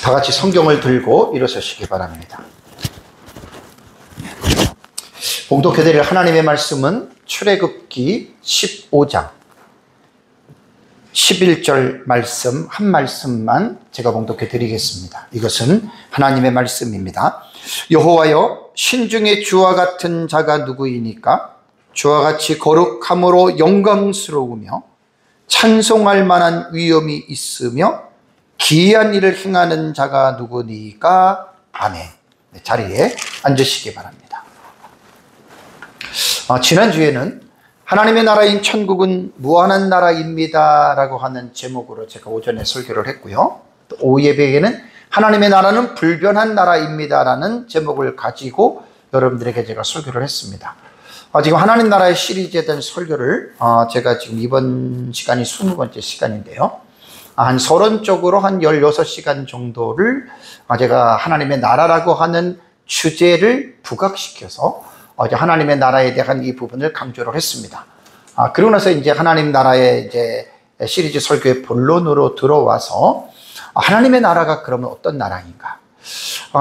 다 같이 성경을 들고 일어서시기 바랍니다. 봉독해드릴 하나님의 말씀은 출애굽기 15장 11절 말씀 한 말씀만 제가 봉독해드리겠습니다. 이것은 하나님의 말씀입니다. 여호와여, 신중에 주와 같은 자가 누구이니까? 주와 같이 거룩함으로 영광스러우며 찬송할 만한 위엄이 있으며 기이한 일을 행하는 자가 누구니까? 아멘. 자리에 앉으시기 바랍니다. 지난주에는 하나님의 나라인 천국은 무한한 나라입니다 라고 하는 제목으로 제가 오전에 설교를 했고요. 또 오후 예배에는 하나님의 나라는 불변한 나라입니다 라는 제목을 가지고 여러분들에게 제가 설교를 했습니다. 지금 하나님 나라의 시리즈에 대한 설교를 제가 지금 이번 시간이 20번째 시간인데요. 한 서론적으로 한 16시간 정도를 제가 하나님의 나라라고 하는 주제를 부각시켜서 하나님의 나라에 대한 이 부분을 강조를 했습니다. 그러고 나서 이제 하나님 나라의 이제 시리즈 설교의 본론으로 들어와서 하나님의 나라가 그러면 어떤 나라인가?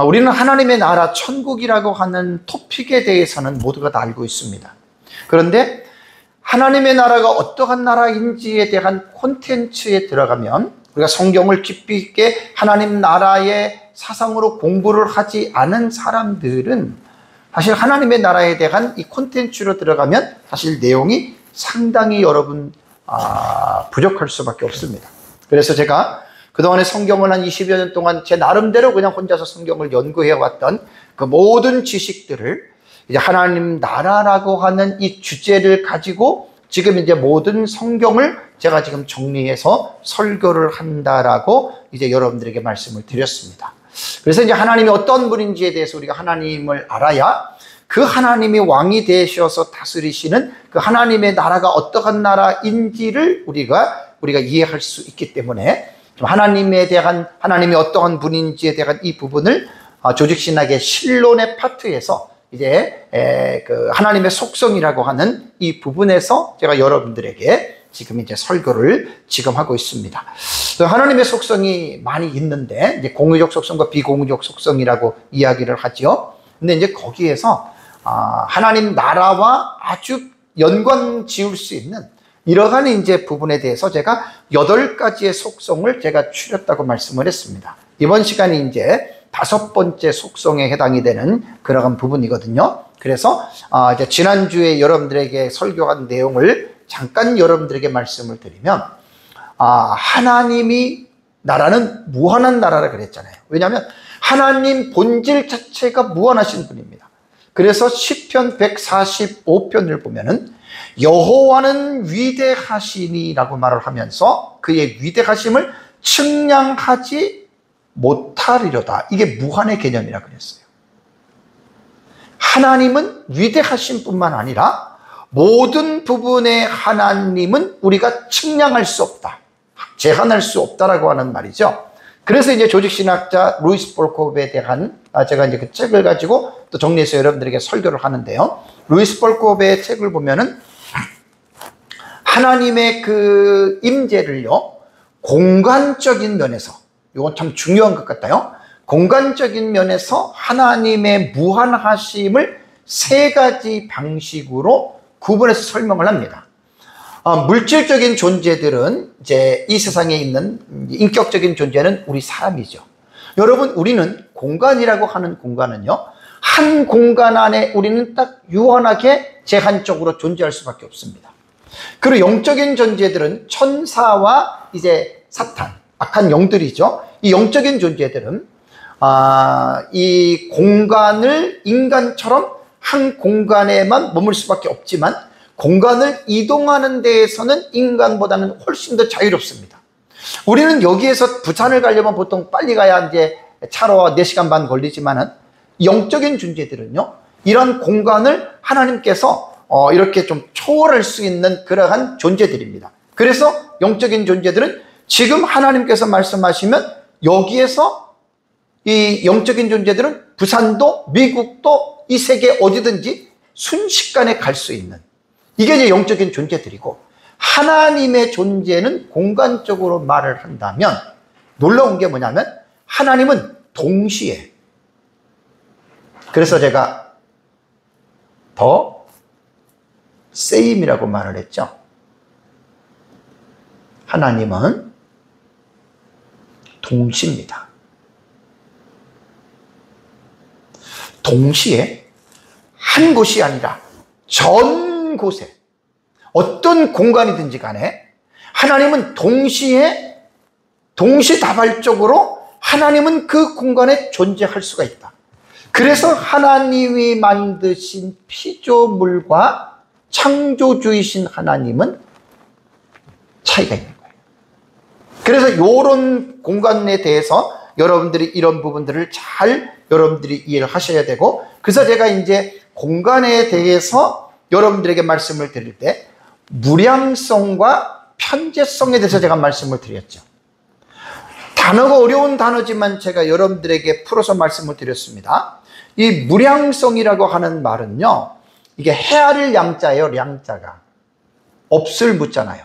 우리는 하나님의 나라, 천국이라고 하는 토픽에 대해서는 모두가 다 알고 있습니다. 그런데 하나님의 나라가 어떠한 나라인지에 대한 콘텐츠에 들어가면 우리가 성경을 깊이 있게 하나님 나라의 사상으로 공부를 하지 않은 사람들은 사실 하나님의 나라에 대한 이 콘텐츠로 들어가면 사실 내용이 상당히 여러분 부족할 수밖에 없습니다. 그래서 제가 그동안에 성경을 한 20여 년 동안 제 나름대로 그냥 혼자서 성경을 연구해 왔던 그 모든 지식들을 이제 하나님 나라라고 하는 이 주제를 가지고 지금 이제 모든 성경을 제가 지금 정리해서 설교를 한다라고 이제 여러분들에게 말씀을 드렸습니다. 그래서 이제 하나님이 어떤 분인지에 대해서 우리가 하나님을 알아야 그 하나님이 왕이 되셔서 다스리시는 그 하나님의 나라가 어떠한 나라인지를 우리가 이해할 수 있기 때문에 하나님에 대한, 하나님이 어떠한 분인지에 대한 이 부분을 조직신학의 신론의 파트에서 이제 그 하나님의 속성이라고 하는 이 부분에서 제가 여러분들에게 지금 이제 설교를 지금 하고 있습니다. 하나님의 속성이 많이 있는데 이제 공유적 속성과 비공유적 속성이라고 이야기를 하죠. 근데 이제 거기에서 하나님 나라와 아주 연관 지을 수 있는 이러한 이제 부분에 대해서 제가 8가지의 속성을 제가 추렸다고 말씀을 했습니다. 이번 시간이 이제 5번째 속성에 해당이 되는 그러한 부분이거든요. 그래서 이제 지난주에 여러분들에게 설교한 내용을 잠깐 여러분들에게 말씀을 드리면 하나님이 나라는 무한한 나라라 그랬잖아요. 왜냐하면 하나님 본질 자체가 무한하신 분입니다. 그래서 시편 145편을 보면은 여호와는 위대하시니라고 말을 하면서 그의 위대하심을 측량하지 못하리로다. 이게 무한의 개념이라 그랬어요. 하나님은 위대하신 뿐만 아니라 모든 부분의 하나님은 우리가 측량할 수 없다, 제한할 수 없다라고 하는 말이죠. 그래서 이제 조직신학자 루이스 볼코프에 대한 제가 이제 그 책을 가지고 또 정리해서 여러분들에게 설교를 하는데요. 루이스 볼코프의 책을 보면은 하나님의 그 임재를요, 공간적인 면에서, 이건 참 중요한 것 같아요. 공간적인 면에서 하나님의 무한하심을 3가지 방식으로 구분해서 설명을 합니다. 물질적인 존재들은 이제 이 세상에 있는 인격적인 존재는 우리 사람이죠. 여러분, 우리는 공간이라고 하는 공간은요, 한 공간 안에 우리는 딱 유한하게 제한적으로 존재할 수밖에 없습니다. 그리고 영적인 존재들은 천사와 이제 사탄, 악한 영들이죠. 이 영적인 존재들은 이 공간을 인간처럼 한 공간에만 머물 수밖에 없지만 공간을 이동하는 데에서는 인간보다는 훨씬 더 자유롭습니다. 우리는 여기에서 부산을 가려면 보통 빨리 가야 이제 차로 4시간 반 걸리지만은 영적인 존재들은요, 이런 공간을 하나님께서 이렇게 좀 초월할 수 있는 그러한 존재들입니다. 그래서 영적인 존재들은 지금 하나님께서 말씀하시면 여기에서 이 영적인 존재들은 부산도 미국도 이 세계 어디든지 순식간에 갈 수 있는, 이게 이제 영적인 존재들이고, 하나님의 존재는 공간적으로 말을 한다면 놀라운 게 뭐냐면 하나님은 동시에, 그래서 제가 더 same이라고 말을 했죠. 하나님은 동시입니다. 동시에 한 곳이 아니라 전 곳에, 어떤 공간이든지 간에 하나님은 동시다발적으로 하나님은 그 공간에 존재할 수가 있다. 그래서 하나님이 만드신 피조물과 창조주이신 하나님은 차이가 있는 거예요. 그래서 이런 공간에 대해서 여러분들이 이런 부분들을 잘 여러분들이 이해를 하셔야 되고, 그래서 제가 이제 공간에 대해서 여러분들에게 말씀을 드릴 때 무량성과 편재성에 대해서 제가 말씀을 드렸죠. 단어가 어려운 단어지만 제가 여러분들에게 풀어서 말씀을 드렸습니다. 이 무량성이라고 하는 말은요, 이게 헤아릴 양자예요. 량자가 없을 묻잖아요.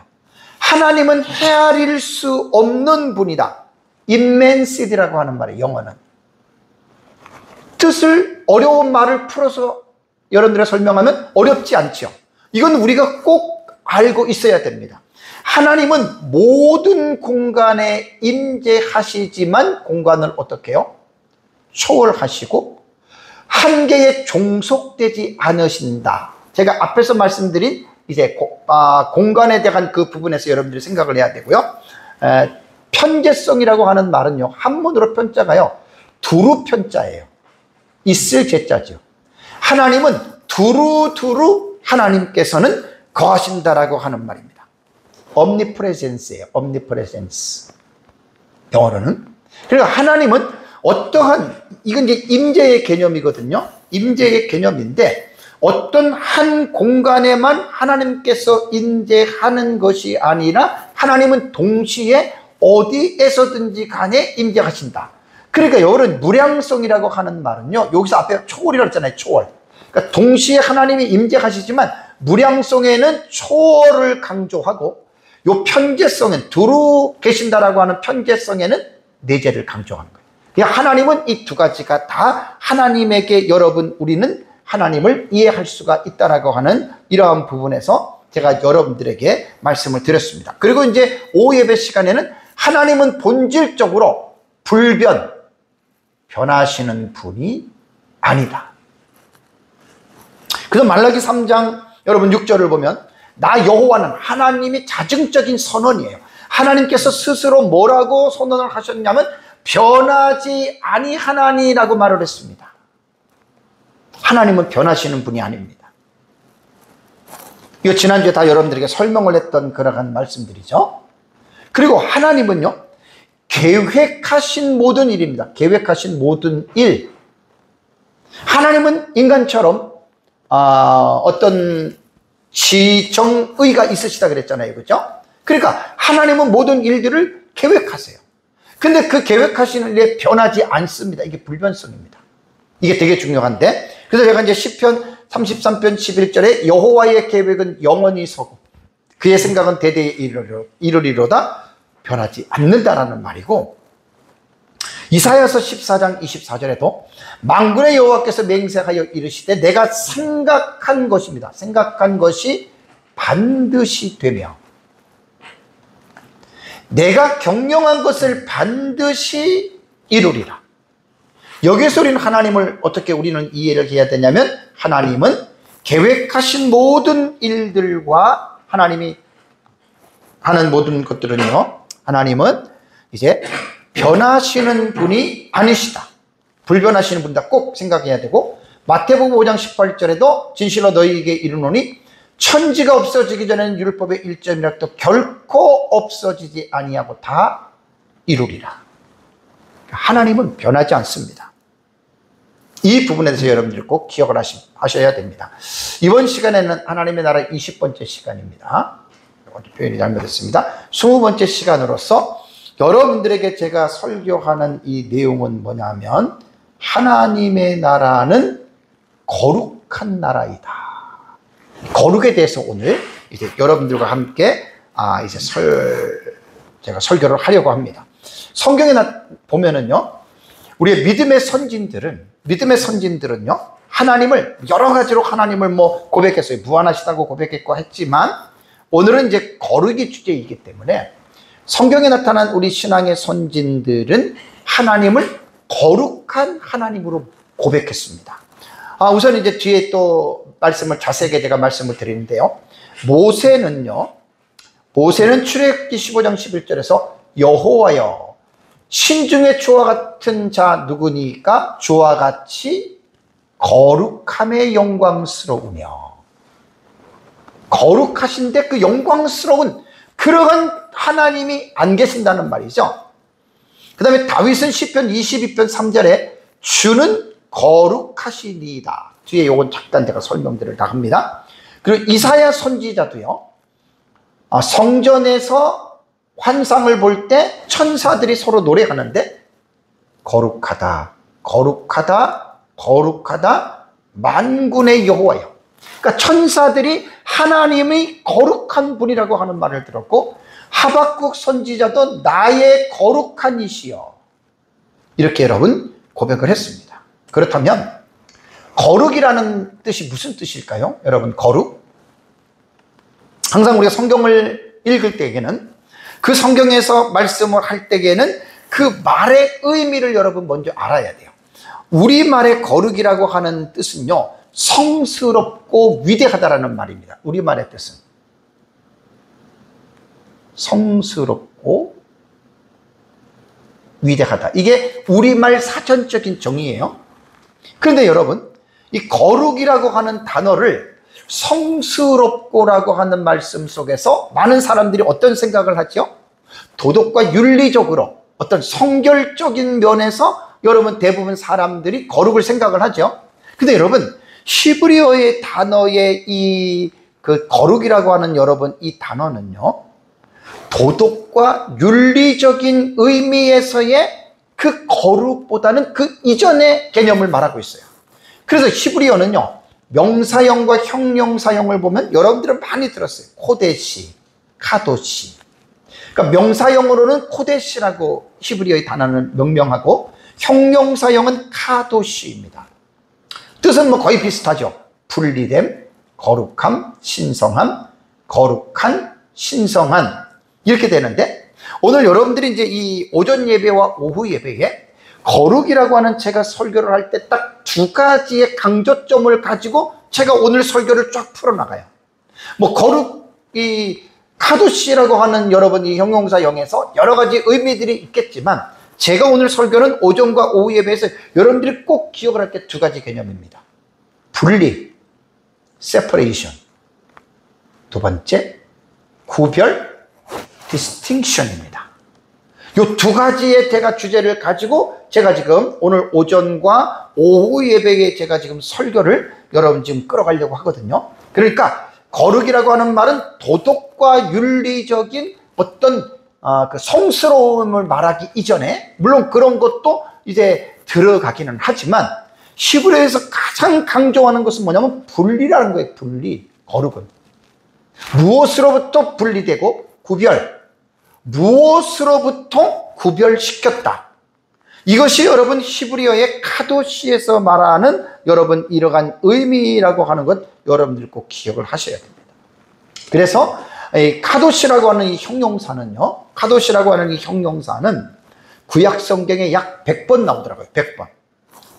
하나님은 헤아릴 수 없는 분이다. immensity라고 하는 말이에요. 영어는 뜻을, 어려운 말을 풀어서 여러분들에게 설명하면 어렵지 않죠. 이건 우리가 꼭 알고 있어야 됩니다. 하나님은 모든 공간에 임재하시지만 공간을 어떻게 해요? 초월하시고 한계에 종속되지 않으신다. 제가 앞에서 말씀드린 이제 공간에 대한 그 부분에서 여러분들이 생각을 해야 되고요. 편재성이라고 하는 말은요, 한문으로 편자가요, 두루 편자예요. 있을 제자죠. 하나님은 두루두루 하나님께서는 거하신다라고 하는 말입니다. omnipresence예요. omnipresence. 영어로는. 그러니까 하나님은 어떠한, 이건 이제 임재의 개념이거든요. 임재의 개념인데 어떤 한 공간에만 하나님께서 임재하는 것이 아니라 하나님은 동시에 어디에서든지 간에 임재하신다. 그러니까 여러분, 무량성이라고 하는 말은요, 여기서 앞에 초월이라고 했잖아요. 초월. 그러니까 동시에 하나님이 임재하시지만 무량성에는 초월을 강조하고, 요 편재성엔, 두루 계신다라고 하는 편재성에는 내재를 강조하는 거예요. 그러니까 하나님은 이 두 가지가 다 하나님에게 우리는 하나님을 이해할 수가 있다라고 하는 이러한 부분에서 제가 여러분들에게 말씀을 드렸습니다. 그리고 이제 오후 예배 시간에는 하나님은 본질적으로 변하시는 분이 아니다. 그래서 말라기 3장 여러분 6절을 보면 나 여호와는, 하나님이 자증적인 선언이에요. 하나님께서 스스로 뭐라고 선언을 하셨냐면 변하지 아니하나니라고 말을 했습니다. 하나님은 변하시는 분이 아닙니다. 이거 지난주에 다 여러분들에게 설명을 했던 그러한 말씀들이죠. 그리고 하나님은요, 계획하신 모든 일입니다. 계획하신 모든 일. 하나님은 인간처럼 어떤 지정의가 있으시다 그랬잖아요. 그죠? 그러니까 하나님은 모든 일들을 계획하세요. 근데 그 계획하시는 일에 변하지 않습니다. 이게 불변성입니다. 이게 되게 중요한데, 그래서 제가 이제 시편 33편 11절에 여호와의 계획은 영원히 서고 그의 생각은 대대에 이르리로다 변하지 않는다라는 말이고, 이사야서 14장 24절에도 만군의 여호와께서 맹세하여 이르시되 내가 생각한 것입니다. 생각한 것이 반드시 되며 내가 경영한 것을 반드시 이루리라. 여기서 우리는 하나님을 어떻게 우리는 이해를 해야 되냐면, 하나님은 계획하신 모든 일들과 하나님이 하는 모든 것들은요, 하나님은 이제 변하시는 분이 아니시다. 불변하시는 분이다. 꼭 생각해야 되고, 마태복음 5장 18절에도 진실로 너희에게 이르노니 천지가 없어지기 전에는 율법의 1점이라도 결코 없어지지 아니하고 다 이루리라. 하나님은 변하지 않습니다. 이 부분에 대해서 여러분들이 꼭 기억을 하셔야 됩니다. 이번 시간에는 하나님의 나라 20번째 시간입니다. 표현이 잘못됐습니다. 20번째 시간으로서 여러분들에게 제가 설교하는 이 내용은 뭐냐면, 하나님의 나라는 거룩한 나라이다. 거룩에 대해서 오늘 이제 여러분들과 함께 이제 제가 설교를 하려고 합니다. 성경에 보면은요, 우리의 믿음의 선진들은요, 하나님을 여러 가지로 하나님을 고백했어요. 무한하시다고 고백했고 했지만, 오늘은 이제 거룩이 주제이기 때문에 성경에 나타난 우리 신앙의 선진들은 하나님을 거룩한 하나님으로 고백했습니다. 우선 이제 뒤에 또 말씀을 자세하게 제가 말씀을 드리는데요. 모세는 출애굽기 15장 11절에서 여호와여 신중에 주와 같은 자 누구니까 주와 같이 거룩함에 영광스러우며, 거룩하신데 그 영광스러운 그러한 하나님이 안 계신다는 말이죠. 그 다음에 다윗은 시편 22편 3절에 주는 거룩하시니이다. 뒤에 요건 잠깐 제가 설명들을 다 합니다. 그리고 이사야 선지자도요, 성전에서 환상을 볼 때 천사들이 서로 노래하는데 거룩하다, 거룩하다, 거룩하다 만군의 여호와여. 그러니까 천사들이 하나님의 거룩한 분이라고 하는 말을 들었고, 하박국 선지자도 나의 거룩한 이시여, 이렇게 여러분 고백을 했습니다. 그렇다면 거룩이라는 뜻이 무슨 뜻일까요? 여러분, 거룩, 항상 우리가 성경을 읽을 때에는, 그 성경에서 말씀을 할 때에는 그 말의 의미를 여러분 먼저 알아야 돼요. 우리말의 거룩이라고 하는 뜻은요, 성스럽고 위대하다라는 말입니다. 우리말의 뜻은 성스럽고 위대하다. 이게 우리말 사전적인 정의예요. 그런데 여러분, 이 거룩이라고 하는 단어를 성스럽고라고 하는 말씀 속에서 많은 사람들이 어떤 생각을 하죠? 도덕과 윤리적으로 어떤 성결적인 면에서 여러분 대부분 사람들이 거룩을 생각을 하죠. 근데 여러분, 히브리어의 단어의 그 거룩이라고 하는 여러분 이 단어는요, 도덕과 윤리적인 의미에서의 그 거룩보다는 그 이전의 개념을 말하고 있어요. 그래서 히브리어는요, 명사형과 형용사형을 보면 여러분들은 많이 들었어요. 코데시, 카도시. 그러니까 명사형으로는 코데시라고 히브리어의 단어는 명명하고, 형용사형은 카도시입니다. 뜻은 거의 비슷하죠. 분리됨, 거룩함, 신성함, 거룩한, 신성한, 이렇게 되는데, 오늘 여러분들이 이제 이 오전 예배와 오후 예배에 거룩이라고 하는 제가 설교를 할 때 딱 두 가지의 강조점을 가지고 제가 오늘 설교를 쫙 풀어나가요. 거룩, 이 카도시라고 하는 여러분 이 형용사형에서 여러 가지 의미들이 있겠지만, 제가 오늘 설교는 오전과 오후 예배에서 여러분들이 꼭 기억을 할 게 두 가지 개념입니다. 분리, separation. 두 번째, 구별, distinction입니다. 이 두 가지의 제가 주제를 가지고 제가 지금 오늘 오전과 오후 예배에 제가 지금 설교를 여러분 지금 끌어가려고 하거든요. 그러니까 거룩이라고 하는 말은 도덕과 윤리적인 어떤 그 성스러움을 말하기 이전에, 물론 그런 것도 이제 들어가기는 하지만, 히브리어에서 가장 강조하는 것은 뭐냐면 분리라는 거예요. 분리. 거룩은 무엇으로부터 분리되고 구별, 무엇으로부터 구별시켰다. 이것이 여러분 히브리어의 카도시에서 말하는 여러분 이러한 의미라고 하는 것 여러분들 꼭 기억을 하셔야 됩니다. 그래서 이 카도시라고 하는 이 형용사는요, 카도시라고 하는 이 형용사는 구약 성경에 약 100번 나오더라고요. 100번.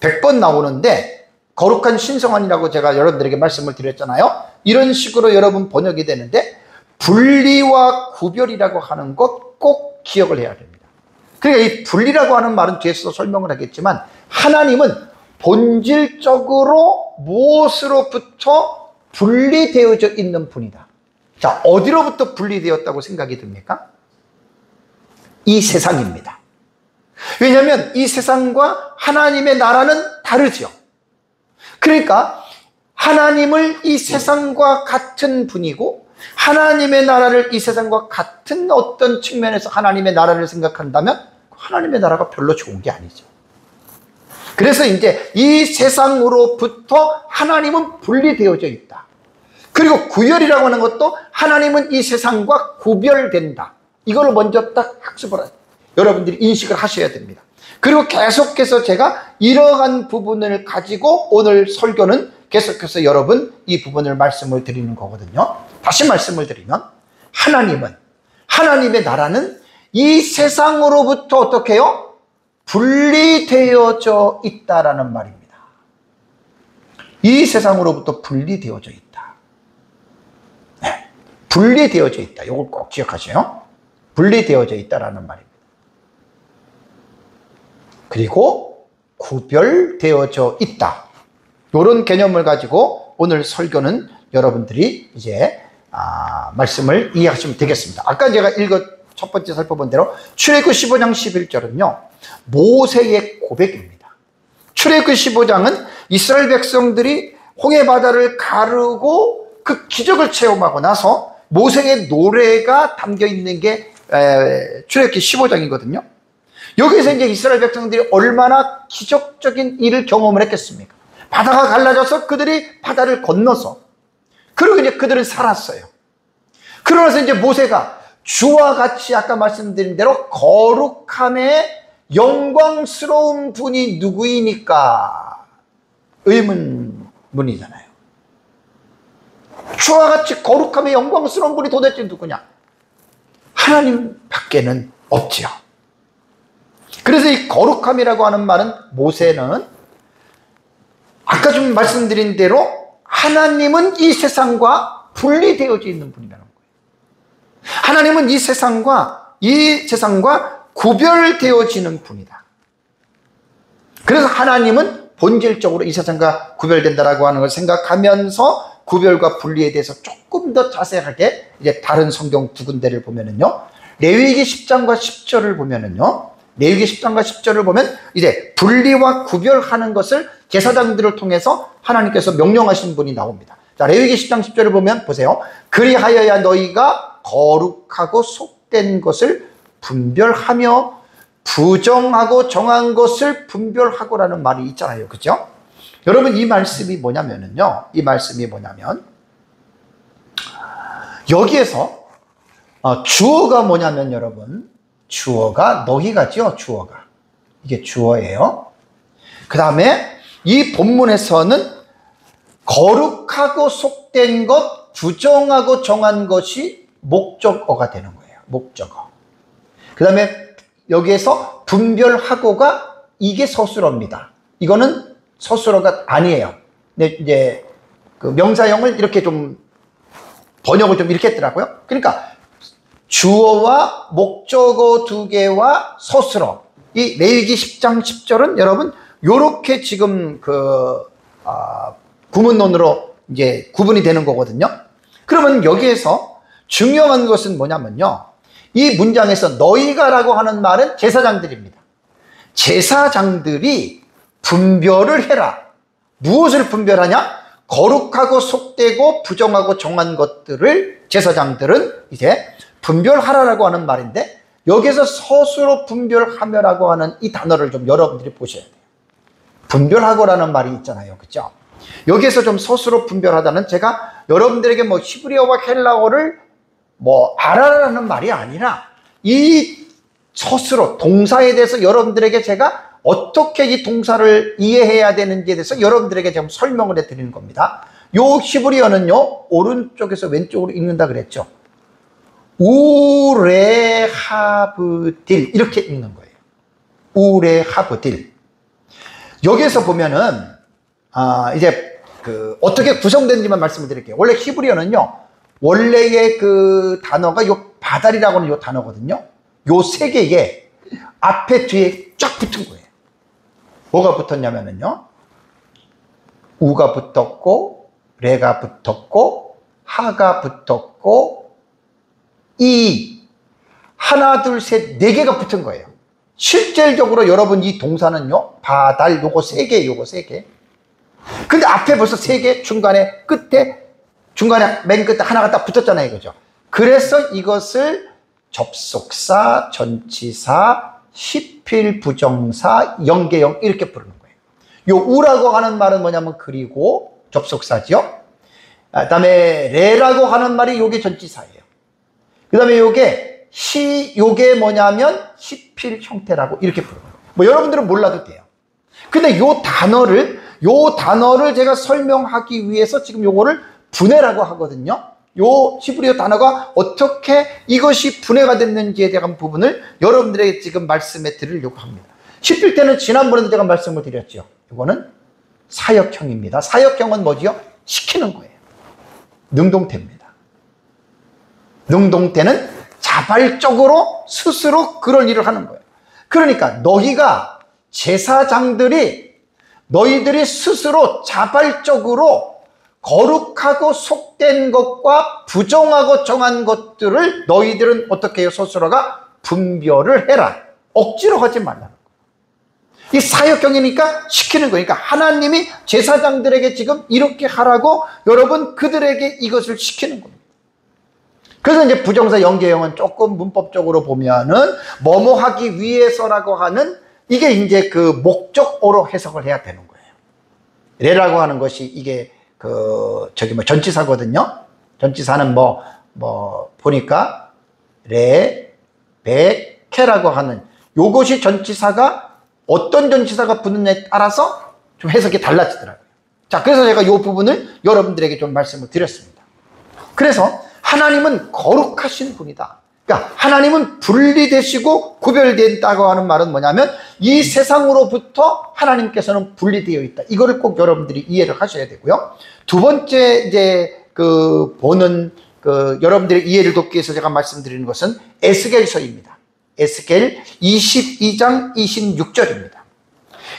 100번 나오는데, 거룩한 신성한이라고 제가 여러분들에게 말씀을 드렸잖아요. 이런 식으로 여러분 번역이 되는데, 분리와 구별이라고 하는 것 꼭 기억을 해야 됩니다. 그러니까 이 분리라고 하는 말은 뒤에서 설명을 하겠지만, 하나님은 본질적으로 무엇으로부터 분리되어져 있는 분이다. 자, 어디로부터 분리되었다고 생각이 듭니까? 이 세상입니다. 왜냐하면 이 세상과 하나님의 나라는 다르죠. 그러니까 하나님을 이 세상과 같은 분이고, 하나님의 나라를 이 세상과 같은 어떤 측면에서 하나님의 나라를 생각한다면 하나님의 나라가 별로 좋은 게 아니죠. 그래서 이제 이 세상으로부터 하나님은 분리되어져 있다. 그리고 구별이라고 하는 것도 하나님은 이 세상과 구별된다. 이걸 먼저 딱 학습을 여러분들이 인식을 하셔야 됩니다. 그리고 계속해서 제가 이러한 부분을 가지고 오늘 설교는 계속해서 여러분 이 부분을 말씀을 드리는 거거든요. 다시 말씀을 드리면 하나님의 나라는 이 세상으로부터 어떻게 해요? 분리되어져 있다라는 말입니다. 이 세상으로부터 분리되어져 있다. 네, 분리되어져 있다. 이걸 꼭 기억하세요. 분리되어져 있다라는 말입니다. 그리고 구별되어져 있다. 이런 개념을 가지고 오늘 설교는 여러분들이 이제 말씀을 이해하시면 되겠습니다. 아까 제가 첫 번째 살펴본 대로 출애굽 15장 11절은요 모세의 고백입니다. 출애굽 15장은 이스라엘 백성들이 홍해바다를 가르고 그 기적을 체험하고 나서 모세의 노래가 담겨있는 게 출애굽기 15장이거든요. 여기서 이제 이스라엘 백성들이 얼마나 기적적인 일을 경험을 했겠습니까? 바다가 갈라져서 그들이 바다를 건너서 그리고 이제 그들은 살았어요. 그러면서 이제 모세가 주와 같이 아까 말씀드린 대로 거룩함에 영광스러운 분이 누구이니까 의문문이잖아요. 주와 같이 거룩함에 영광스러운 분이 도대체 누구냐? 하나님 밖에는 없지요. 그래서 이 거룩함이라고 하는 말은 모세는 아까 좀 말씀드린 대로 하나님은 이 세상과 분리되어져 있는 분이라는 거예요. 하나님은 이 세상과 구별되어지는 분이다. 그래서 하나님은 본질적으로 이 세상과 구별된다라고 하는 걸 생각하면서 구별과 분리에 대해서 조금 더 자세하게 이제 다른 성경 두 군데를 보면은요. 레위기 10장과 10절을 보면은요. 레위기 10장과 10절을 보면 이제 분리와 구별하는 것을 제사장들을 통해서 하나님께서 명령하신 분이 나옵니다. 자, 레위기 10장 10절을 보면 보세요. 그리하여야 너희가 거룩하고 속된 것을 분별하며 부정하고 정한 것을 분별하고라는 말이 있잖아요. 그죠? 여러분 이 말씀이 뭐냐면은요. 이 말씀이 뭐냐면 여기에서 주어가 뭐냐면 여러분 주어가 너희가죠. 주어가 이게 주어예요. 그 다음에 이 본문에서는 거룩하고 속된 것, 부정하고 정한 것이 목적어가 되는 거예요. 목적어. 그 다음에 여기에서 분별하고가 이게 서술어입니다. 이거는 서술어가 아니에요. 근데 이제 그 명사형을 이렇게 좀 번역을 좀 이렇게 했더라고요. 그러니까 주어와 목적어 두 개와 서술어. 이 레위기 10장 10절은 여러분 요렇게 지금 구문론으로 이제 구분이 되는 거거든요. 그러면 여기에서 중요한 것은 뭐냐면요. 이 문장에서 너희가라고 하는 말은 제사장들입니다. 제사장들이 분별을 해라. 무엇을 분별하냐? 거룩하고 속되고 부정하고 정한 것들을 제사장들은 이제 분별하라라고 하는 말인데 여기서 서술어 분별하며라고 하는 이 단어를 좀 여러분들이 보셔야 돼요. 분별하고라는 말이 있잖아요. 그죠? 여기에서 좀 서술어 분별하다는 제가 여러분들에게 뭐 히브리어와 헬라어를 뭐 알아라는 말이 아니라 이 서술어 동사에 대해서 여러분들에게 제가 어떻게 이 동사를 이해해야 되는지에 대해서 여러분들에게 좀 설명을 해드리는 겁니다. 요 히브리어는요 오른쪽에서 왼쪽으로 읽는다 그랬죠. 우레하브딜 이렇게 읽는 거예요. 우레하브딜. 여기에서 보면은 이제 어떻게 구성된지만 말씀을 드릴게요. 원래 히브리어는요 원래의 그 단어가 요 바달이라고 하는 요 단어거든요. 요 세 개에 앞에 뒤에 쫙 붙은 거예요. 뭐가 붙었냐면은요 우가 붙었고 레가 붙었고 하가 붙었고 이 하나 둘 셋 네 개가 붙은 거예요. 실질적으로 여러분 이 동사는요 바달 요거 세 개 요거 세 개. 근데 앞에 벌써 세 개 중간에 맨 끝에 하나가 딱 붙었잖아요. 그죠? 그래서 이것을 접속사, 전치사, 시필, 부정사, 연계형 이렇게 부르는 거예요. 요 우라고 하는 말은 뭐냐면 그리고 접속사죠. 그다음에 레라고 하는 말이 요게 전치사예요. 그다음에 요게 뭐냐면 시필 형태라고 이렇게 부르는 거예요. 뭐 여러분들은 몰라도 돼요. 근데 요 단어를 제가 설명하기 위해서 지금 요거를 분해라고 하거든요. 요 히브리어 단어가 어떻게 이것이 분해가 됐는지에 대한 부분을 여러분들에게 지금 말씀해 드리려고 합니다. 11대는 지난번에도 제가 말씀을 드렸죠. 이거는 사역형입니다. 사역형은 뭐지요? 시키는 거예요. 능동태입니다. 능동태는 자발적으로 스스로 그런 일을 하는 거예요. 그러니까 너희들이 스스로 자발적으로 거룩하고 속된 것과 부정하고 정한 것들을 너희들은 어떻게 해요? 스스로가 분별을 해라. 억지로 하지 말라는 거예요. 이 사역형이니까 시키는 거니까 하나님이 제사장들에게 지금 이렇게 하라고 여러분 그들에게 이것을 시키는 겁니다. 그래서 이제 부정사 연계형은 조금 문법적으로 보면은 뭐뭐 하기 위해서라고 하는 이게 이제 그 목적어로 해석을 해야 되는 거예요. 레라고 하는 것이 이게 전치사거든요. 전치사는 보니까 레, 베, 케라고 하는 요것이 전치사가 어떤 전치사가 붙느냐에 따라서 좀 해석이 달라지더라고요. 자, 그래서 제가 이 부분을 여러분들에게 좀 말씀을 드렸습니다. 그래서 하나님은 거룩하신 분이다. 그러니까 하나님은 분리되시고 구별된다고 하는 말은 뭐냐면 이 세상으로부터 하나님께서는 분리되어 있다. 이거를 꼭 여러분들이 이해를 하셔야 되고요. 두 번째 이제 여러분들의 이해를 돕기 위해서 제가 말씀드리는 것은 에스겔서입니다. 에스겔 22장 26절입니다.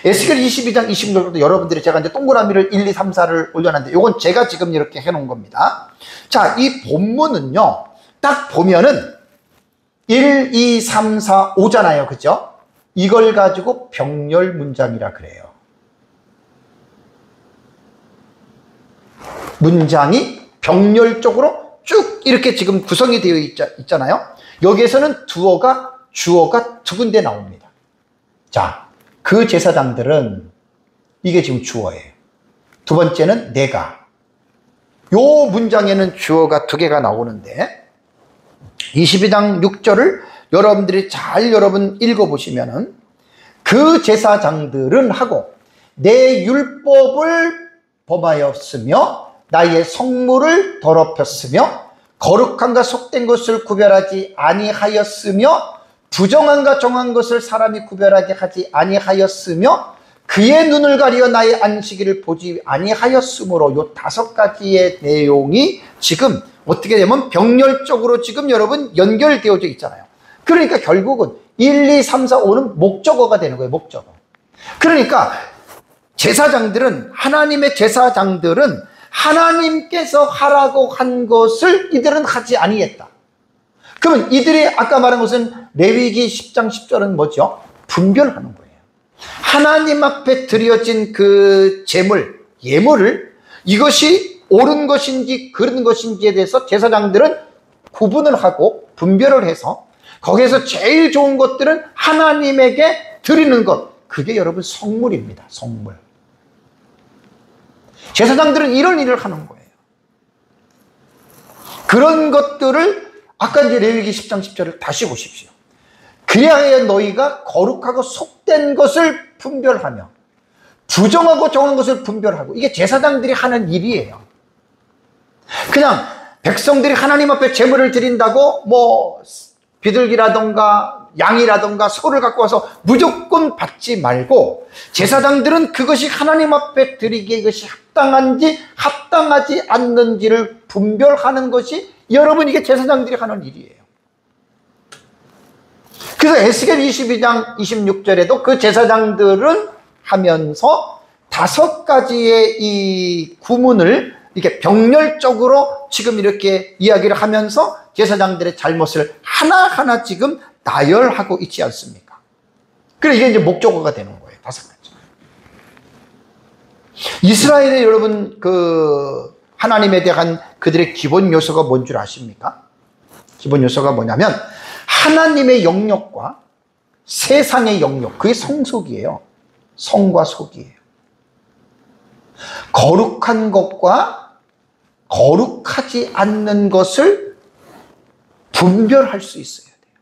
에스겔 22장 26절도 여러분들이 제가 이제 동그라미를 1, 2, 3, 4를 올려놨는데 이건 제가 지금 이렇게 해놓은 겁니다. 자, 이 본문은요, 딱 보면은 1, 2, 3, 4, 5잖아요. 그죠? 이걸 가지고 병렬 문장이라 그래요. 문장이 병렬적으로 쭉 이렇게 지금 구성이 되어 있잖아요. 여기에서는 주어가 두 군데 나옵니다. 자, 그 제사장들은 이게 지금 주어예요. 두 번째는 내가. 요 문장에는 주어가 두 개가 나오는데 22장 6절을 여러분들이 잘 읽어보시면은 그 제사장들은 하고 내 율법을 범하였으며 나의 성물을 더럽혔으며 거룩함과 속된 것을 구별하지 아니하였으며 부정함과 정한 것을 사람이 구별하게 하지 아니하였으며 그의 눈을 가리어 나의 안식일을 보지 아니하였으므로 요 5가지의 내용이 지금 어떻게 되면 병렬적으로 지금 여러분 연결되어져 있잖아요. 그러니까 결국은 1, 2, 3, 4, 5는 목적어가 되는 거예요. 목적어. 그러니까 하나님의 제사장들은 하나님께서 하라고 한 것을 이들은 하지 아니했다. 그러면 이들이 아까 말한 것은 레위기 10장 10절은 뭐죠? 분별하는 거예요. 하나님 앞에 드려진 그 예물을 이것이 옳은 것인지 그른 것인지에 대해서 제사장들은 구분을 하고 분별을 해서 거기에서 제일 좋은 것들은 하나님에게 드리는 것. 그게 여러분 성물입니다. 성물. 제사장들은 이런 일을 하는 거예요. 그런 것들을 아까 이제 레위기 10장 10절을 다시 보십시오. 그리하여 너희가 거룩하고 속된 것을 분별하며 부정하고 정한 것을 분별하고 이게 제사장들이 하는 일이에요. 그냥 백성들이 하나님 앞에 제물을 드린다고 비둘기라던가 양이라던가 소를 갖고 와서 무조건 받지 말고 제사장들은 그것이 하나님 앞에 드리기에 이것이 합당한지 합당하지 않는지를 분별하는 것이 여러분 이게 제사장들이 하는 일이에요. 그래서 에스겔 22장 26절에도 그 제사장들은 하면서 5가지의 이 구문을 이렇게 병렬적으로 지금 이렇게 이야기를 하면서 제사장들의 잘못을 하나하나 지금 나열하고 있지 않습니까? 그래 이게 이제 목적어가 되는 거예요. 5가지. 이스라엘의 여러분 하나님에 대한 그들의 기본 요소가 뭔 줄 아십니까? 기본 요소가 뭐냐면 하나님의 영역과 세상의 영역, 그게 성속이에요. 성과 속이에요. 거룩한 것과 거룩하지 않는 것을 분별할 수 있어야 돼요.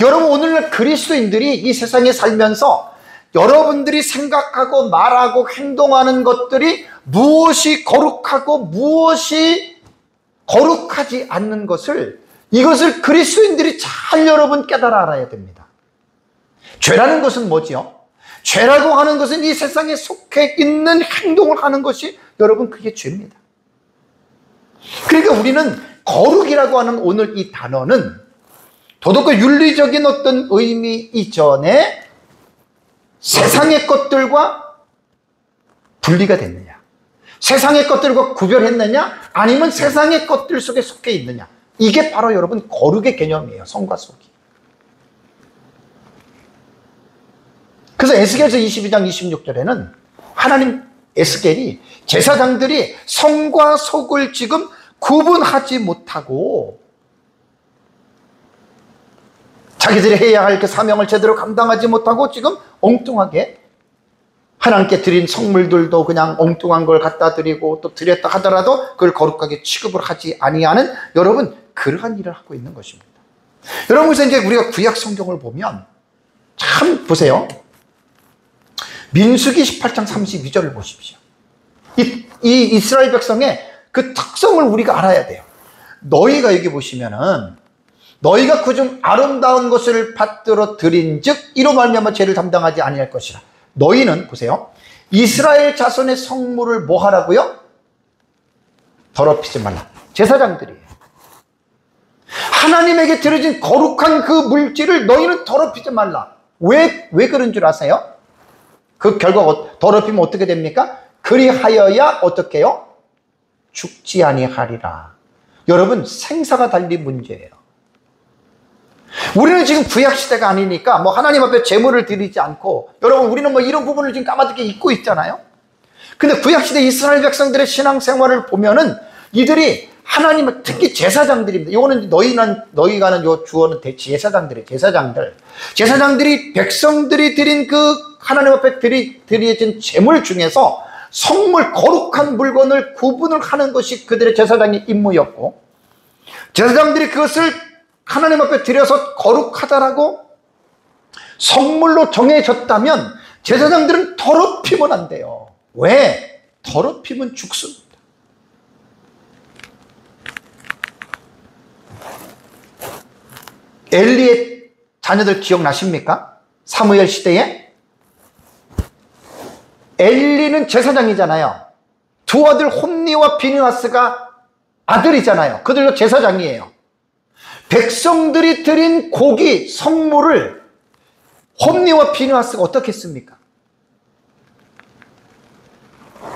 여러분 오늘날 그리스도인들이 이 세상에 살면서 여러분들이 생각하고 말하고 행동하는 것들이 무엇이 거룩하고 무엇이 거룩하지 않는 것을, 이것을 그리스도인들이 잘 여러분 깨달아 알아야 됩니다. 죄라는 것은 뭐지요? 죄라고 하는 것은 이 세상에 속해 있는 행동을 하는 것이 여러분 그게 죄입니다. 그러니까 우리는 거룩이라고 하는 오늘 이 단어는 도덕과 윤리적인 어떤 의미 이전에 세상의 것들과 분리가 됐느냐, 세상의 것들과 구별했느냐, 아니면 세상의 것들 속에 속해 있느냐, 이게 바로 여러분 거룩의 개념이에요. 성과 속이. 그래서 에스겔서 22장 26절에는 하나님 에스겔이 제사장들이 성과 속을 지금 구분하지 못하고 자기들이 해야 할 그 사명을 제대로 감당하지 못하고 지금 엉뚱하게 하나님께 드린 성물들도 그냥 엉뚱한 걸 갖다 드리고 또 드렸다 하더라도 그걸 거룩하게 취급을 하지 아니하는, 여러분 그러한 일을 하고 있는 것입니다. 여러분, 그래서 이제 우리가 구약 성경을 보면 참 보세요. 민수기 18장 32절을 보십시오. 이 이스라엘 백성의 그 특성을 우리가 알아야 돼요. 너희가 여기 보시면은 너희가 그중 아름다운 것을 받들어 드린즉 이로 말미암아 죄를 담당하지 아니할 것이라. 너희는 보세요. 이스라엘 자손의 성물을 뭐 하라고요? 더럽히지 말라. 제사장들이에요. 하나님에게 드려진 거룩한 그 물질을 너희는 더럽히지 말라. 왜 그런 줄 아세요? 그 결과가 더럽히면 어떻게 됩니까? 그리하여야 어떻게 해요? 죽지 아니하리라. 여러분, 생사가 달린 문제예요. 우리는 지금 구약시대가 아니니까 뭐 하나님 앞에 제물을 드리지 않고, 여러분 우리는 뭐 이런 부분을 지금 까맣게 잊고 있잖아요. 근데 구약시대 이스라엘 백성들의 신앙생활을 보면은 이들이 하나님을, 특히 제사장들입니다. 이거는 너희가 하는 요 주어는 제사장들이에요. 제사장들이 백성들이 드린 그 하나님 앞에 드려진 제물 중에서 성물, 거룩한 물건을 구분을 하는 것이 그들의 제사장의 임무였고, 제사장들이 그것을 하나님 앞에 드려서 거룩하다라고 성물로 정해졌다면 제사장들은 더럽히면 안 돼요. 왜? 더럽히면 죽습니다. 엘리의 자녀들 기억나십니까? 사무엘 시대에 엘리는 제사장이잖아요. 두 아들 홈니와 비느하스가 아들이잖아요. 그들도 제사장이에요. 백성들이 드린 고기, 성물을 홈니와 비느하스가 어떻게 했습니까?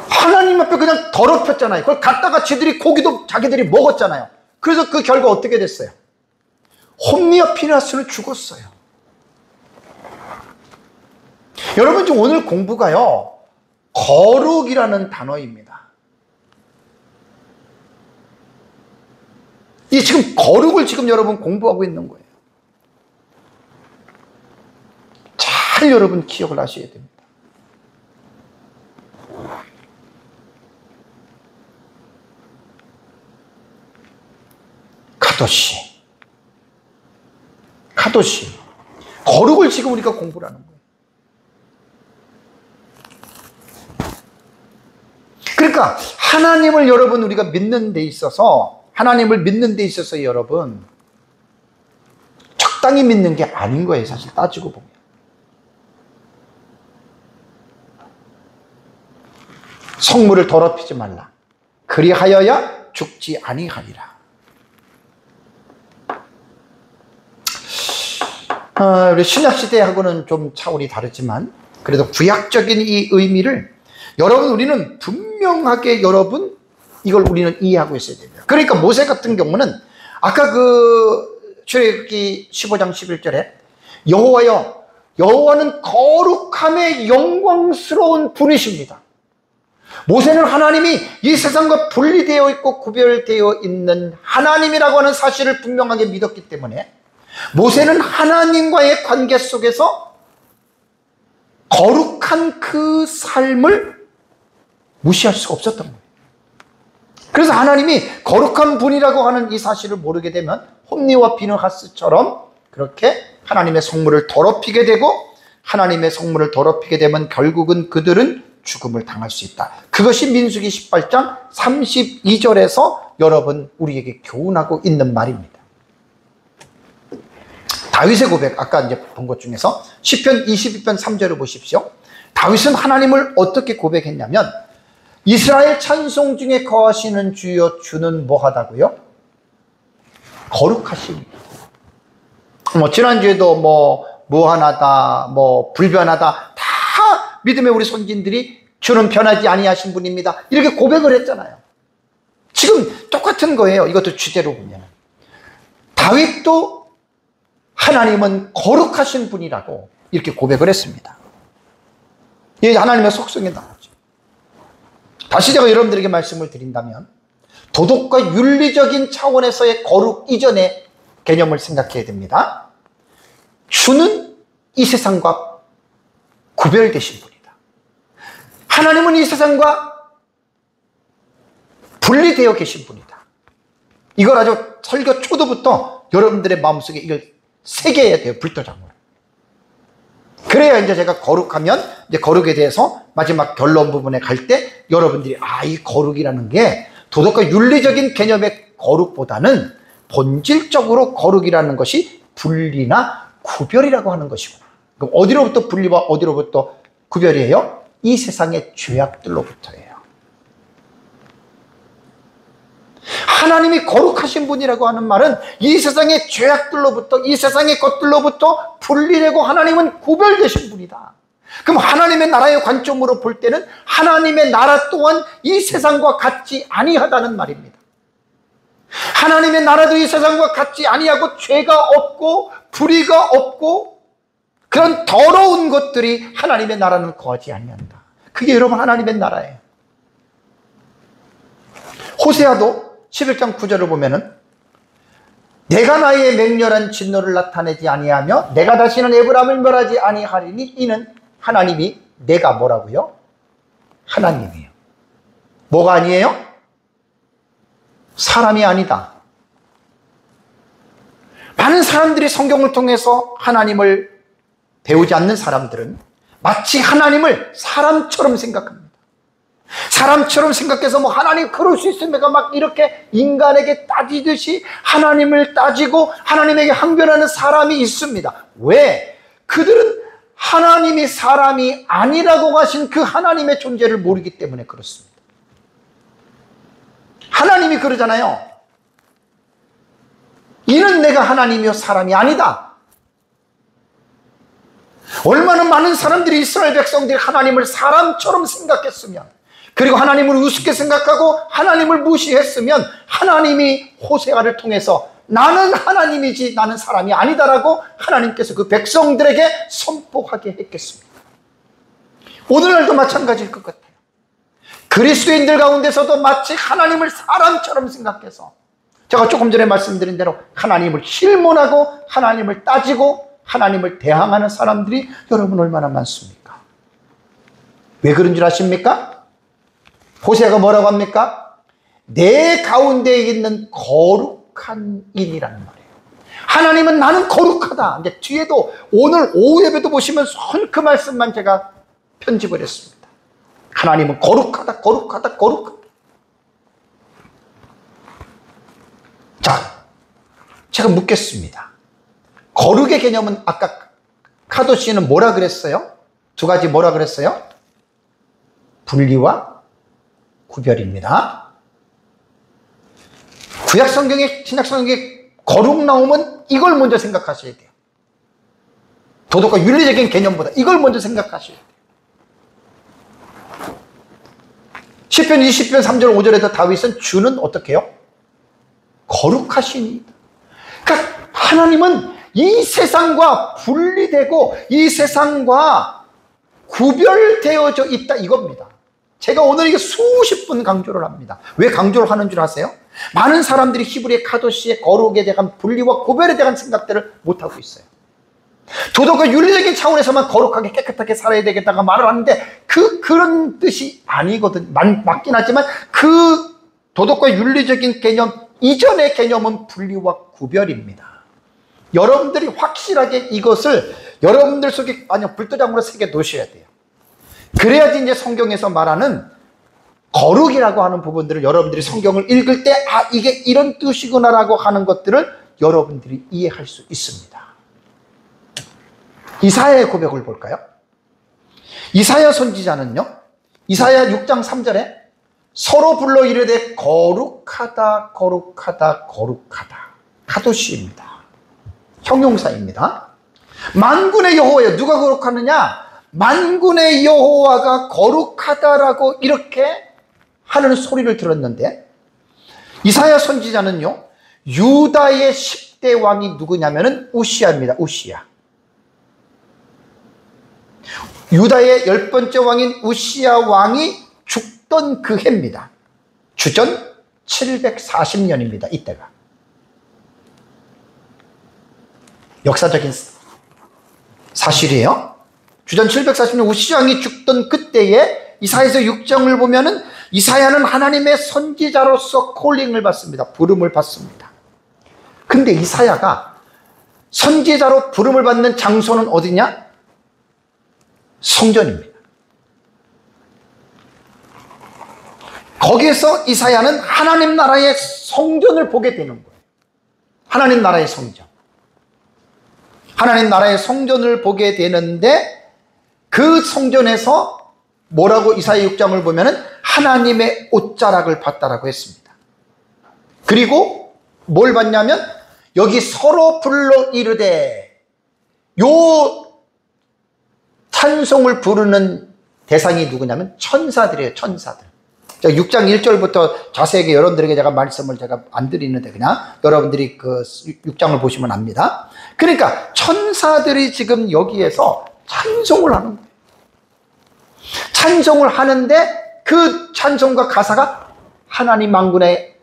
하나님 앞에 그냥 더럽혔잖아요. 그걸 갖다가 고기도 자기들이 먹었잖아요. 그래서 그 결과 어떻게 됐어요? 홈니와 비느하스는 죽었어요. 여러분, 지금 오늘 공부가요, 거룩이라는 단어입니다. 이 지금 거룩을 지금 여러분 공부하고 있는 거예요. 잘 여러분 기억을 하셔야 됩니다. 카도시. 거룩을 지금 우리가 공부를 하는 거예요. 그러니까 하나님을 여러분 우리가 믿는 데 있어서, 여러분 적당히 믿는 게 아닌 거예요. 사실 따지고 보면. 성물을 더럽히지 말라. 그리하여야 죽지 아니하리라. 우리 신약시대하고는 좀 차원이 다르지만 그래도 구약적인 이 의미를 여러분 우리는 분명하게 이걸 우리는 이해하고 있어야 됩니다. 그러니까 모세 같은 경우는 아까 그 출애굽기 15장 11절에 여호와여, 여호와는 거룩함에 영광스러운 분이십니다. 모세는 하나님이 이 세상과 분리되어 있고 구별되어 있는 하나님이라고 하는 사실을 분명하게 믿었기 때문에 모세는 하나님과의 관계 속에서 거룩한 그 삶을 무시할 수가 없었던 거예요. 그래서 하나님이 거룩한 분이라고 하는 이 사실을 모르게 되면 홈니와 비느하스처럼 그렇게 하나님의 성물을 더럽히게 되고 하나님의 성문을 더럽히게 되면 결국은 그들은 죽음을 당할 수 있다. 그것이 민수기 18장 32절에서 여러분 우리에게 교훈하고 있는 말입니다. 다윗의 고백, 아까 이제 본 것 중에서 시편 22편 3절을 보십시오. 다윗은 하나님을 어떻게 고백했냐면, 이스라엘 찬송 중에 거하시는 주여, 주는 뭐하다고요? 거룩하십니다. 지난주에도 무한하다, 불변하다, 다 믿음의 우리 선진들이 주는 변하지 아니하신 분입니다, 이렇게 고백을 했잖아요. 지금 똑같은 거예요. 이것도 주제로 보면 다윗도 하나님은 거룩하신 분이라고 이렇게 고백을 했습니다. 이게 하나님의 속성에 나오죠. 다시 제가 여러분들에게 말씀을 드린다면, 도덕과 윤리적인 차원에서의 거룩 이전의 개념을 생각해야 됩니다. 주는 이 세상과 구별되신 분이다. 하나님은 이 세상과 분리되어 계신 분이다. 이걸 아주 설교 초도부터 여러분들의 마음속에 이걸 새겨야 돼요, 불도장으로. 그래야 이제 제가 거룩하면, 이제 거룩에 대해서 마지막 결론 부분에 갈 때 여러분들이 이 거룩이라는 게 도덕과 윤리적인 개념의 거룩보다는 본질적으로 거룩이라는 것이 분리나 구별이라고 하는 것이구나. 그럼 어디로부터 분리와 어디로부터 구별이에요? 이 세상의 죄악들로부터예요. 하나님이 거룩하신 분이라고 하는 말은 이 세상의 죄악들로부터, 이 세상의 것들로부터 분리되고 하나님은 구별되신 분이다. 그럼 하나님의 나라의 관점으로 볼 때는 하나님의 나라 또한 이 세상과 같지 아니하다는 말입니다. 하나님의 나라도 이 세상과 같지 아니하고 죄가 없고 불의가 없고 그런 더러운 것들이 하나님의 나라는 거하지 아니한다. 그게 여러분 하나님의 나라예요. 호세아도 11장 9절을 보면은, 내가 나의 맹렬한 진노를 나타내지 아니하며 내가 다시는 에브라임을 멸하지 아니하리니 이는 하나님이, 내가 뭐라고요? 하나님이에요. 뭐가 아니에요? 사람이 아니다. 많은 사람들이 성경을 통해서 하나님을 배우지 않는 사람들은 마치 하나님을 사람처럼 생각합니다. 사람처럼 생각해서 하나님 그럴 수 있습니까? 막 이렇게 인간에게 따지듯이 하나님을 따지고 하나님에게 항변하는 사람이 있습니다. 왜? 그들은 하나님이 사람이 아니라고 하신 그 하나님의 존재를 모르기 때문에 그렇습니다. 하나님이 그러잖아요. 이는 내가 하나님이요 사람이 아니다. 얼마나 많은 사람들이, 이스라엘 백성들이 하나님을 사람처럼 생각했으면, 그리고 하나님을 우습게 생각하고 하나님을 무시했으면 하나님이 호세아를 통해서 나는 하나님이지 나는 사람이 아니다라고 하나님께서 그 백성들에게 선포하게 했겠습니다. 오늘날도 마찬가지일 것 같아요. 그리스도인들 가운데서도 마치 하나님을 사람처럼 생각해서, 제가 조금 전에 말씀드린 대로 하나님을 실문하고 하나님을 따지고 하나님을 대항하는 사람들이 여러분 얼마나 많습니까? 왜 그런 줄 아십니까? 호세아가 뭐라고 합니까? 내 가운데에 있는 거룩한 인이라는 말이에요. 하나님은 나는 거룩하다. 이제 뒤에도 오늘 오후 예배도 보시면 그 말씀만 제가 편집을 했습니다. 하나님은 거룩하다, 거룩하다, 거룩하다. 자, 제가 묻겠습니다. 거룩의 개념은 아까 카도 씨는 뭐라 그랬어요? 두 가지 뭐라 그랬어요? 분리와 구별입니다. 구약 성경에, 신약 성경에 거룩 나오면 이걸 먼저 생각하셔야 돼요. 도덕과 윤리적인 개념보다 이걸 먼저 생각하셔야 돼요. 시편 20편 3절 5절에도 다윗은 주는 어떻게 해요? 거룩하시니. 그러니까 하나님은 이 세상과 분리되고 이 세상과 구별되어져 있다, 이겁니다. 제가 오늘 이게 수십 번 강조를 합니다. 왜 강조를 하는 줄 아세요? 많은 사람들이 히브리 카도시의 거룩에 대한 분리와 구별에 대한 생각들을 못하고 있어요. 도덕과 윤리적인 차원에서만 거룩하게 깨끗하게 살아야 되겠다가 말을 하는데 그런 뜻이 아니거든. 맞긴 하지만 그 도덕과 윤리적인 개념 이전의 개념은 분리와 구별입니다. 여러분들이 확실하게 이것을 여러분들 속에 아니요 불도장으로 새겨 놓으셔야 돼요. 그래야지 이제 성경에서 말하는 거룩이라고 하는 부분들을 여러분들이 성경을 읽을 때 이게 이런 뜻이구나라고 하는 것들을 여러분들이 이해할 수 있습니다. 이사야의 고백을 볼까요? 이사야 선지자는요, 이사야 6장 3절에 서로 불러 이르되 거룩하다 거룩하다 거룩하다. 카도시입니다. 형용사입니다. 만군의 여호와여. 누가 거룩하느냐? 만군의 여호와가 거룩하다라고 이렇게 하는 소리를 들었는데, 이사야 선지자는요, 유다의 10대 왕이 누구냐면은 우시야입니다. 우시야. 유다의 10번째 왕인 우시야 왕이 죽던 그 해입니다. 주전 740년입니다. 이때가. 역사적인 사실이에요. 주전 740년 우시야 왕이 죽던 그때에 이사야서 6장을 보면은 이사야는 하나님의 선지자로서 콜링을 받습니다. 부름을 받습니다. 근데 이사야가 선지자로 부름을 받는 장소는 어디냐? 성전입니다. 거기에서 이사야는 하나님 나라의 성전을 보게 되는 거예요. 하나님 나라의 성전. 하나님 나라의 성전을 보게 되는데, 그 성전에서 뭐라고 이사야 6장을 보면은 하나님의 옷자락을 봤다라고 했습니다. 그리고 뭘 봤냐면 여기 서로 불러 이르되, 요 찬송을 부르는 대상이 누구냐면 천사들이에요. 천사들. 6장 1절부터 자세하게 여러분들에게 제가 말씀을 제가 안 드리는데 그냥 여러분들이 그 6장을 보시면 압니다. 그러니까 천사들이 지금 여기에서 찬송을 하는 거예요. 찬송을 하는데 그 찬송과 가사가 하나님 만군의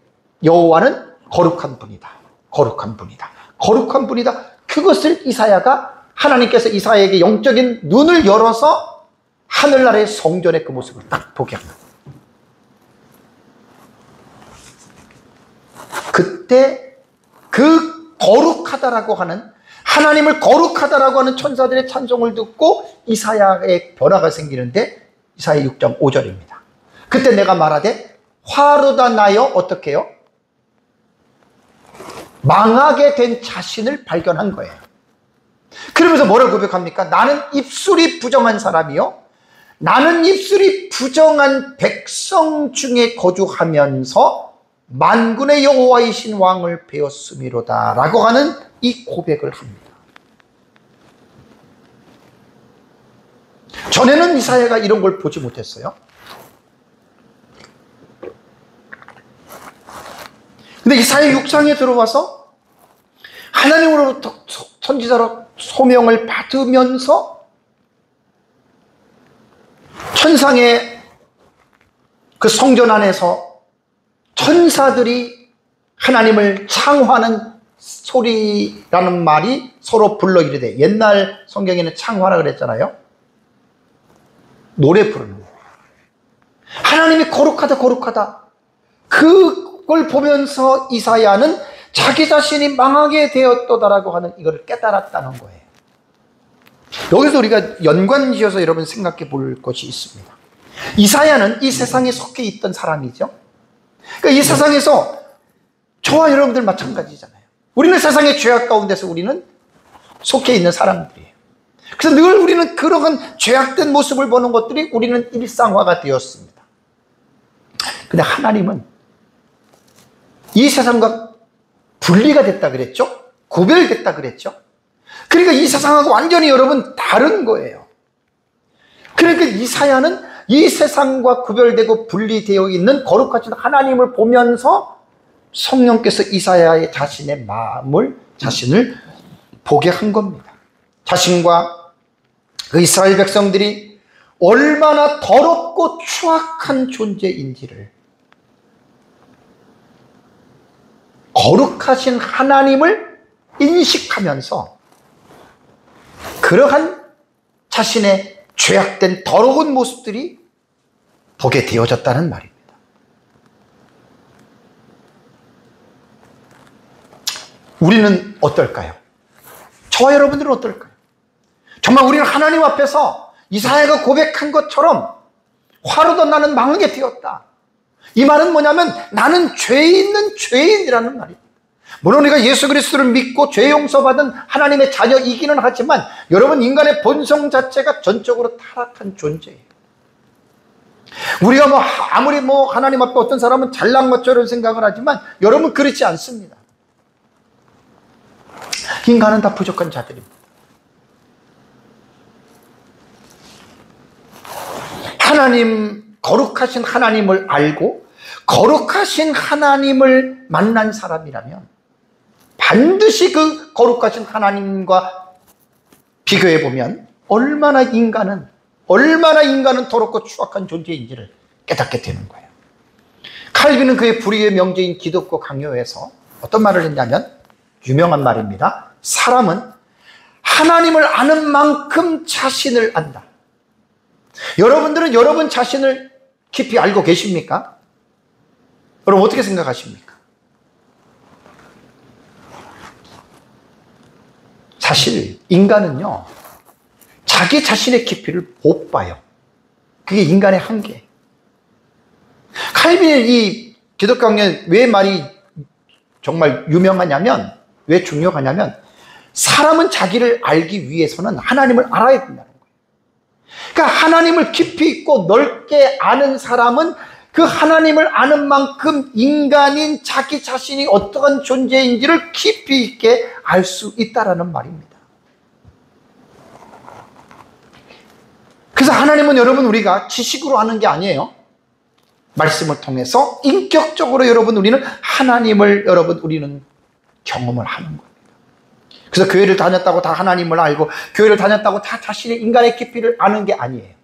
여호와는 거룩한 분이다. 거룩한 분이다. 거룩한 분이다. 그것을 이사야가, 하나님께서 이사야에게 영적인 눈을 열어서 하늘나라의 성전의 그 모습을 딱 보게 합니다. 그때 그 거룩하다라고 하는, 하나님을 거룩하다라고 하는 천사들의 찬송을 듣고 이사야의 변화가 생기는데, 이사야 6장 5절입니다. 그때 내가 말하되 화로다 나여 어떻게 해요? 망하게 된 자신을 발견한 거예요. 그러면서 뭐라고 고백합니까? 나는 입술이 부정한 사람이요, 나는 입술이 부정한 백성 중에 거주하면서 만군의 여호와이신 왕을 배웠음이로다 라고 하는 이 고백을 합니다. 전에는 이사야가 이런 걸 보지 못했어요. 근데 이사야 6장에 들어와서 하나님으로부터 선지자로 소명을 받으면서 천상의 그 성전 안에서 천사들이 하나님을 창화하는 소리라는 말이 서로 불러 이르되, 옛날 성경에는 창화라 그랬잖아요. 노래 부르는 거예요. 하나님이 거룩하다 거룩하다. 그걸 보면서 이사야는 자기 자신이 망하게 되었도다라고 하는 이걸 깨달았다는 거예요. 여기서 우리가 연관지어서 여러분 생각해 볼 것이 있습니다. 이사야는 이 세상에 속해 있던 사람이죠. 그러니까 이 세상에서 저와 여러분들 마찬가지잖아요. 우리는 세상의 죄악 가운데서 우리는 속해 있는 사람들이에요. 그래서 늘 우리는 그러한 죄악된 모습을 보는 것들이 우리는 일상화가 되었습니다. 근데 하나님은 이 세상과 분리가 됐다 그랬죠? 구별됐다 그랬죠? 그러니까 이 세상하고 완전히 여러분 다른 거예요. 그러니까 이사야는 이 세상과 구별되고 분리되어 있는 거룩하신 하나님을 보면서 성령께서 이사야의 자신의 마음을, 자신을 보게 한 겁니다. 자신과 그 이스라엘 백성들이 얼마나 더럽고 추악한 존재인지를, 거룩하신 하나님을 인식하면서 그러한 자신의 죄악된 더러운 모습들이 보게 되어졌다는 말입니다. 우리는 어떨까요? 저와 여러분들은 어떨까요? 정말 우리는 하나님 앞에서 이사야가 고백한 것처럼 화로도 나는 망하게 되었다. 이 말은 뭐냐면 나는 죄 있는 죄인이라는 말입니다. 물론 우리가 예수 그리스도를 믿고 죄 용서받은 하나님의 자녀이기는 하지만 여러분, 인간의 본성 자체가 전적으로 타락한 존재예요. 우리가 아무리 하나님 앞에 어떤 사람은 잘난 것처럼 생각을 하지만 여러분, 그렇지 않습니다. 인간은 다 부족한 자들입니다. 하나님, 거룩하신 하나님을 알고 거룩하신 하나님을 만난 사람이라면 반드시 그 거룩하신 하나님과 비교해 보면 얼마나 인간은 더럽고 추악한 존재인지를 깨닫게 되는 거예요. 칼빈은 그의 불의의 명제인 기독교 강요에서 어떤 말을 했냐면, 유명한 말입니다. 사람은 하나님을 아는 만큼 자신을 안다. 여러분들은 여러분 자신을 깊이 알고 계십니까? 여러분, 어떻게 생각하십니까? 사실 인간은요, 자기 자신의 깊이를 못 봐요. 그게 인간의 한계. 칼빈의 이 기독교 강연 왜 말이 정말 유명하냐면, 왜 중요하냐면, 사람은 자기를 알기 위해서는 하나님을 알아야 된다는 거예요. 그러니까 하나님을 깊이 있고 넓게 아는 사람은 그 하나님을 아는 만큼 인간인 자기 자신이 어떠한 존재인지를 깊이 있게 알 수 있다는 말입니다. 그래서 하나님은 여러분, 우리가 지식으로 아는 게 아니에요. 말씀을 통해서 인격적으로 우리는 하나님을 우리는 경험을 하는 겁니다. 그래서 교회를 다녔다고 다 하나님을 알고, 교회를 다녔다고 다 자신의 인간의 깊이를 아는 게 아니에요.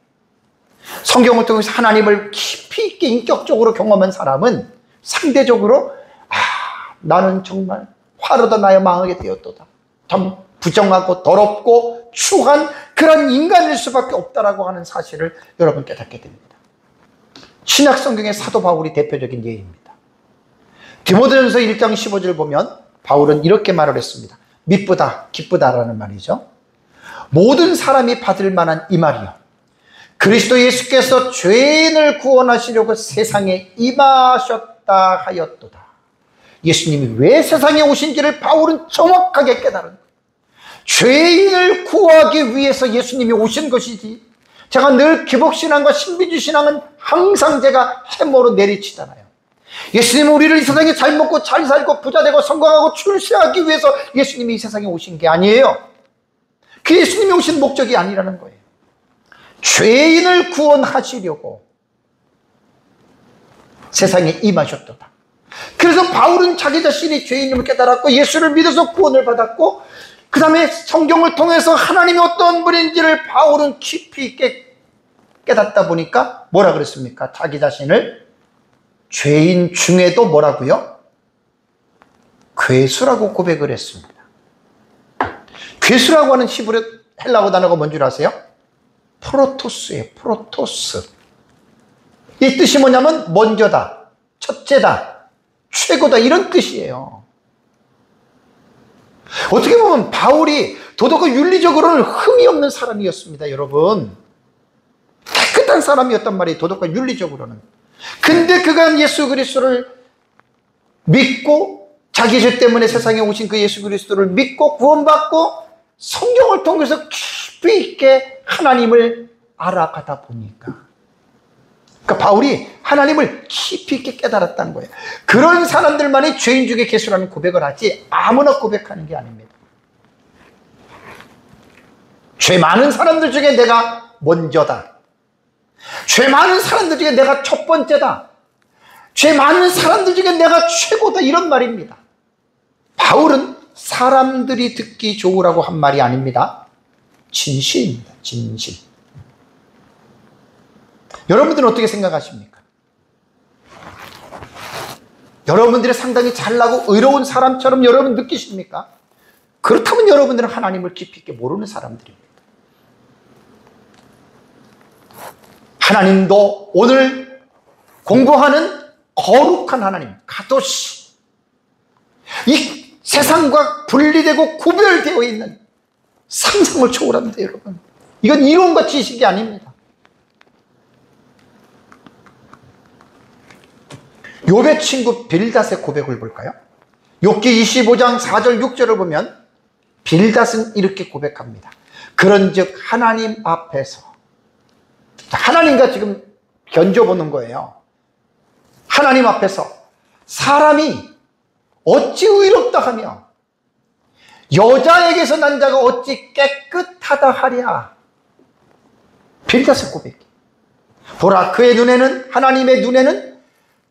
성경을 통해서 하나님을 깊이 있게 인격적으로 경험한 사람은 상대적으로 나는 정말 화로도 나여 망하게 되었도다, 참 부정하고 더럽고 추한 그런 인간일 수밖에 없다라고 하는 사실을 여러분 깨닫게 됩니다. 신약 성경의 사도 바울이 대표적인 예입니다. 디모데전서 1장 15절 보면 바울은 이렇게 말을 했습니다. 미쁘다, 기쁘다라는 말이죠. 모든 사람이 받을 만한 이 말이요, 그리스도 예수께서 죄인을 구원하시려고 세상에 임하셨다 하였도다. 예수님이 왜 세상에 오신지를 바울은 정확하게 깨달은 거예요. 죄인을 구하기 위해서 예수님이 오신 것이지, 제가 늘 기복신앙과 신비주의신앙은 항상 제가 해모로 내리치잖아요. 예수님은 우리를 이 세상에 잘 먹고 잘 살고 부자되고 성공하고 출세하기 위해서 예수님이 이 세상에 오신 게 아니에요. 그 예수님이 오신 목적이 아니라는 거예요. 죄인을 구원하시려고 세상에 임하셨도다. 그래서 바울은 자기 자신이 죄인임을 깨달았고 예수를 믿어서 구원을 받았고, 그 다음에 성경을 통해서 하나님이 어떤 분인지를 바울은 깊이 있게 깨닫다 보니까 뭐라 그랬습니까? 자기 자신을 죄인 중에도 뭐라고요? 괴수라고 고백을 했습니다. 괴수라고 하는 히브리 헬라어 단어가 뭔 줄 아세요? 프로토스예요. 프로토스. 이 뜻이 뭐냐면 먼저다, 첫째다, 최고다, 이런 뜻이에요. 어떻게 보면 바울이 도덕과 윤리적으로는 흠이 없는 사람이었습니다, 여러분. 깨끗한 사람이었단 말이에요, 도덕과 윤리적으로는. 근데 그가 예수 그리스도를 믿고, 자기 죄 때문에 세상에 오신 그 예수 그리스도를 믿고 구원받고 성경을 통해서 깊이 있게 하나님을 알아가다 보니까, 그러니까 바울이 하나님을 깊이 있게 깨달았다는 거예요. 그런 사람들만이 죄인 중에 괴수라는 고백을 하지 아무나 고백하는 게 아닙니다. 죄 많은 사람들 중에 내가 먼저다, 죄 많은 사람들 중에 내가 첫 번째다, 죄 많은 사람들 중에 내가 최고다, 이런 말입니다. 바울은 사람들이 듣기 좋으라고 한 말이 아닙니다. 진실입니다. 진실. 여러분들은 어떻게 생각하십니까? 여러분들이 상당히 잘나고 의로운 사람처럼 여러분 느끼십니까? 그렇다면 여러분들은 하나님을 깊이 있게 모르는 사람들입니다. 하나님도 오늘 공부하는 거룩한 하나님, 가도시, 이 세상과 분리되고 구별되어 있는 상상을 초월합니다, 여러분. 이건 이론과 지식이 아닙니다. 욥의 친구 빌닷의 고백을 볼까요? 욥기 25장 4절 6절을 보면 빌닷은 이렇게 고백합니다. 그런즉 하나님 앞에서, 하나님과 지금 견져보는 거예요. 하나님 앞에서 사람이 어찌 의롭다 하며 여자에게서 난 자가 어찌 깨끗하다 하랴. 빌닷의 고백. 보라, 그의 눈에는, 하나님의 눈에는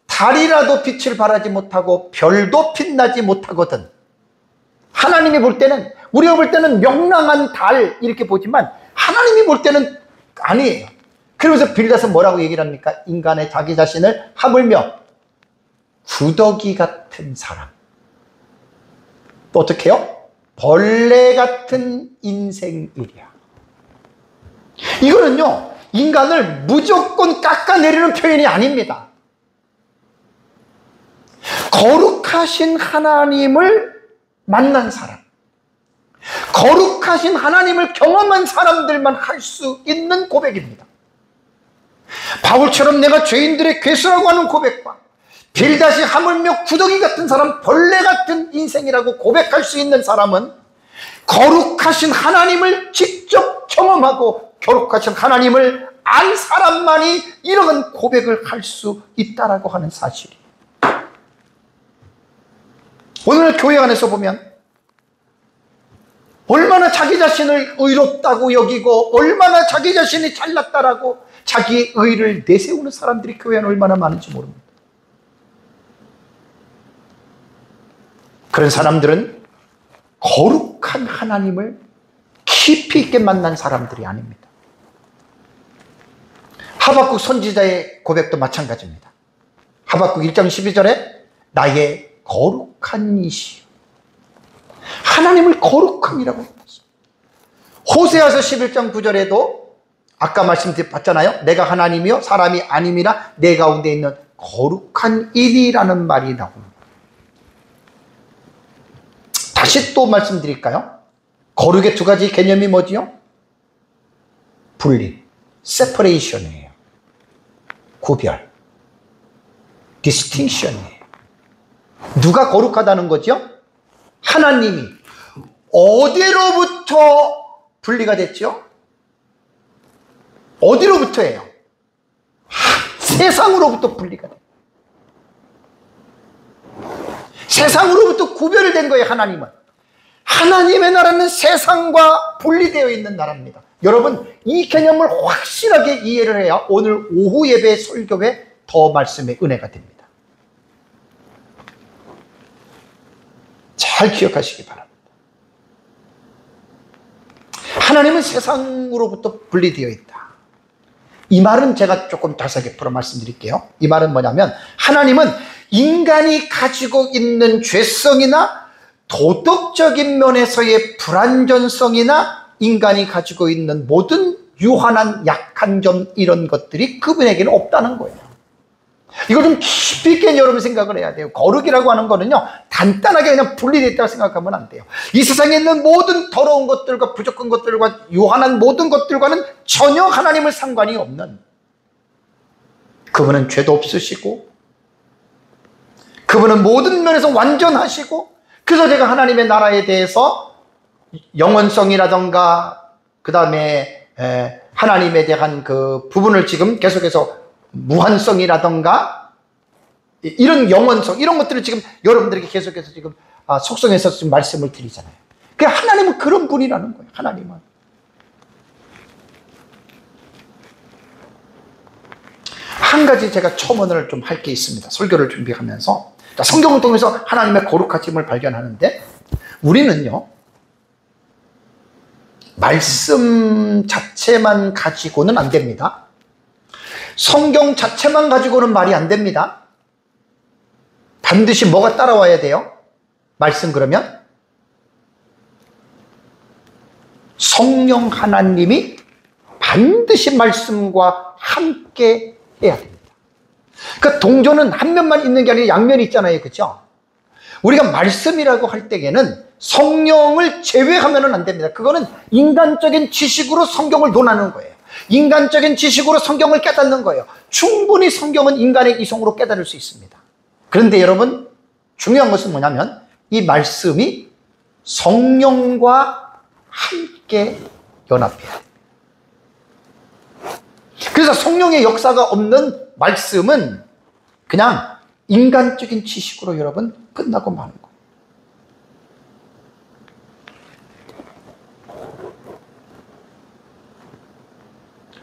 달이라도 빛을 발하지 못하고 별도 빛나지 못하거든. 하나님이 볼 때는, 우리가 볼 때는 명랑한 달 이렇게 보지만 하나님이 볼 때는 아니에요. 그러면서 빌닷은 뭐라고 얘기를 합니까? 인간의 자기 자신을 하물며 구더기 같은 사람, 또 어떻게 해요? 벌레 같은 인생이랴. 이거는요, 인간을 무조건 깎아내리는 표현이 아닙니다. 거룩하신 하나님을 만난 사람, 거룩하신 하나님을 경험한 사람들만 할 수 있는 고백입니다. 바울처럼 내가 죄인들의 괴수라고 하는 고백과 빌닷이 하물며 구더기 같은 사람, 벌레 같은 인생이라고 고백할 수 있는 사람은 거룩하신 하나님을 직접 경험하고 거룩하신 하나님을 안 사람만이 이런 고백을 할 수 있다라고 하는 사실이에요. 오늘 교회 안에서 보면 얼마나 자기 자신을 의롭다고 여기고 얼마나 자기 자신이 잘났다라고 자기의 의를 내세우는 사람들이 교회 안에 얼마나 많은지 모릅니다. 그런 사람들은 거룩한 하나님을 깊이 있게 만난 사람들이 아닙니다. 하박국 선지자의 고백도 마찬가지입니다. 하박국 1장 12절에 나의 거룩한 이시여, 하나님을 거룩함이라고 했습니다. 호세아서 11장 9절에도 아까 말씀드렸잖아요. 내가 하나님이요 사람이 아님이라 내 가운데 있는 거룩한 일이라는 말이 나옵니다. 다시 또 말씀드릴까요? 거룩의 두 가지 개념이 뭐지요? 분리, separation이에요. 구별, distinction이에요. 누가 거룩하다는 거죠? 하나님이. 어디로부터 분리가 됐죠? 어디로부터예요? 세상으로부터 분리가 돼요. 세상으로부터 구별된 거예요, 하나님은. 하나님의 나라는 세상과 분리되어 있는 나라입니다. 여러분, 이 개념을 확실하게 이해를 해야 오늘 오후 예배 설교에 더 말씀의 은혜가 됩니다. 잘 기억하시기 바랍니다. 하나님은 세상으로부터 분리되어 있다. 이 말은 제가 조금 자세하게 풀어 말씀드릴게요. 이 말은 뭐냐면 하나님은 인간이 가지고 있는 죄성이나 도덕적인 면에서의 불완전성이나 인간이 가지고 있는 모든 유한한 약한 점, 이런 것들이 그분에게는 없다는 거예요. 이걸 좀 깊이 있게 여러분 생각을 해야 돼요. 거룩이라고 하는 거는요, 간단하게 그냥 분리되어 있다고 생각하면 안 돼요. 이 세상에 있는 모든 더러운 것들과 부족한 것들과 유한한 모든 것들과는 전혀 하나님을 상관이 없는, 그분은 죄도 없으시고 그분은 모든 면에서 완전하시고, 그래서 제가 하나님의 나라에 대해서 영원성이라던가 그 다음에 하나님에 대한 그 부분을 지금 계속해서 무한성이라던가 이런 영원성, 이런 것들을 지금 여러분들에게 계속해서 지금 속성에서 지금 말씀을 드리잖아요. 그러니까 하나님은 그런 분이라는 거예요. 하나님은. 한 가지 제가 첨언을 좀 할 게 있습니다. 설교를 준비하면서 성경을 통해서 하나님의 거룩하심을 발견하는데, 우리는요 말씀 자체만 가지고는 안 됩니다. 성경 자체만 가지고는 말이 안 됩니다. 반드시 뭐가 따라와야 돼요? 말씀. 그러면 성령 하나님이 반드시 말씀과 함께 해야 됩니다. 그러니까 동전은 한 면만 있는 게 아니라 양면이 있잖아요. 그렇죠? 우리가 말씀이라고 할 때에는 성령을 제외하면 안 됩니다. 그거는 인간적인 지식으로 성경을 논하는 거예요. 인간적인 지식으로 성경을 깨닫는 거예요. 충분히 성경은 인간의 이성으로 깨달을 수 있습니다. 그런데 여러분, 중요한 것은 뭐냐면 이 말씀이 성령과 함께 연합해야 돼요. 그래서 성령의 역사가 없는 말씀은 그냥 인간적인 지식으로 여러분 끝나고 마는 거예요.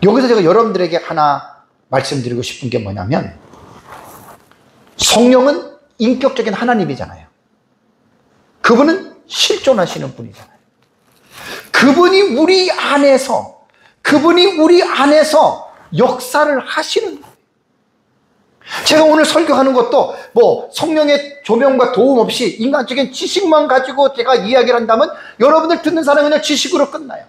여기서 제가 여러분들에게 하나 말씀드리고 싶은 게 뭐냐면, 성령은 인격적인 하나님이잖아요. 그분은 실존하시는 분이잖아요. 그분이 우리 안에서 역사를 하시는 거예요. 제가 오늘 설교하는 것도 뭐 성령의 조명과 도움 없이 인간적인 지식만 가지고 제가 이야기를 한다면 여러분들 듣는 사람은 그냥 지식으로 끝나요.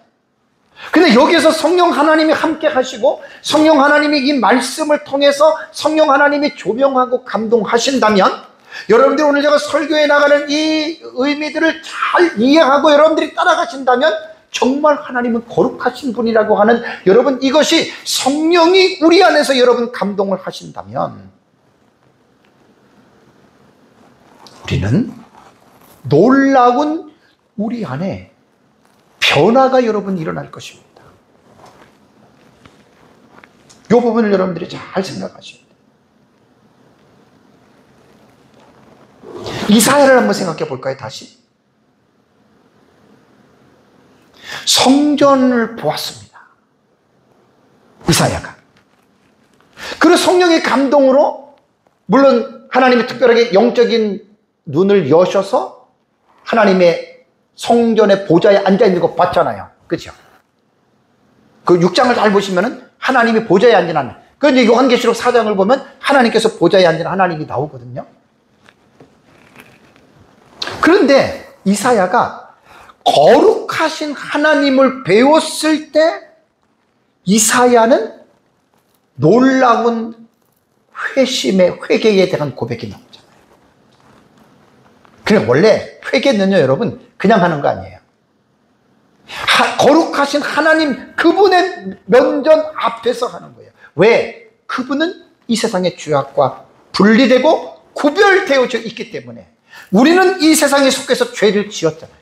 근데 여기서 성령 하나님이 함께 하시고 성령 하나님이 이 말씀을 통해서 성령 하나님이 조명하고 감동하신다면, 여러분들이 오늘 제가 설교에 나가는 이 의미들을 잘 이해하고 여러분들이 따라가신다면 정말 하나님은 거룩하신 분이라고 하는, 여러분, 이것이 성령이 우리 안에서 여러분 감동을 하신다면 우리는 놀라운 우리 안에 변화가 여러분 일어날 것입니다. 이 부분을 여러분들이 잘 생각하셔야 돼요. 이사야를 한번 생각해 볼까요? 다시 성전을 보았습니다. 이사야가. 그리고 성령의 감동으로, 물론 하나님이 특별하게 영적인 눈을 여셔서 하나님의 성전의 보좌에 앉아있는 거 봤잖아요. 그렇죠? 그 6장을 잘 보시면은 하나님이 보좌에 앉으는, 그 이제 요한계시록 4장을 보면 하나님께서 보좌에 앉은 하나님이 나오거든요. 그런데 이사야가 거룩하신 하나님을 배웠을 때 이사야는 놀라운 회개에 대한 고백이 나오잖아요. 그래, 원래 회개는요, 여러분, 그냥 하는 거 아니에요. 거룩하신 하나님, 그분의 면전 앞에서 하는 거예요. 왜? 그분은 이 세상의 죄악과 분리되고 구별되어져 있기 때문에. 우리는 이 세상에 속해서 죄를 지었잖아요.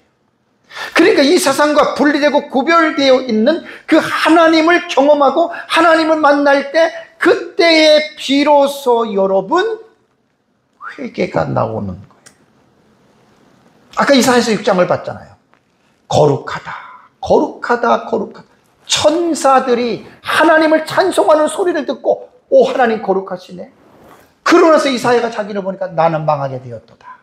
그러니까 이 세상과 분리되고 구별되어 있는 그 하나님을 경험하고 하나님을 만날 때, 그때에 비로소 여러분 회개가 나오는 거예요. 아까 이사야서 6장을 봤잖아요. 거룩하다, 거룩하다, 거룩하다. 천사들이 하나님을 찬송하는 소리를 듣고, 오, 하나님 거룩하시네. 그러면서 이사야가 자기를 보니까 나는 망하게 되었도다.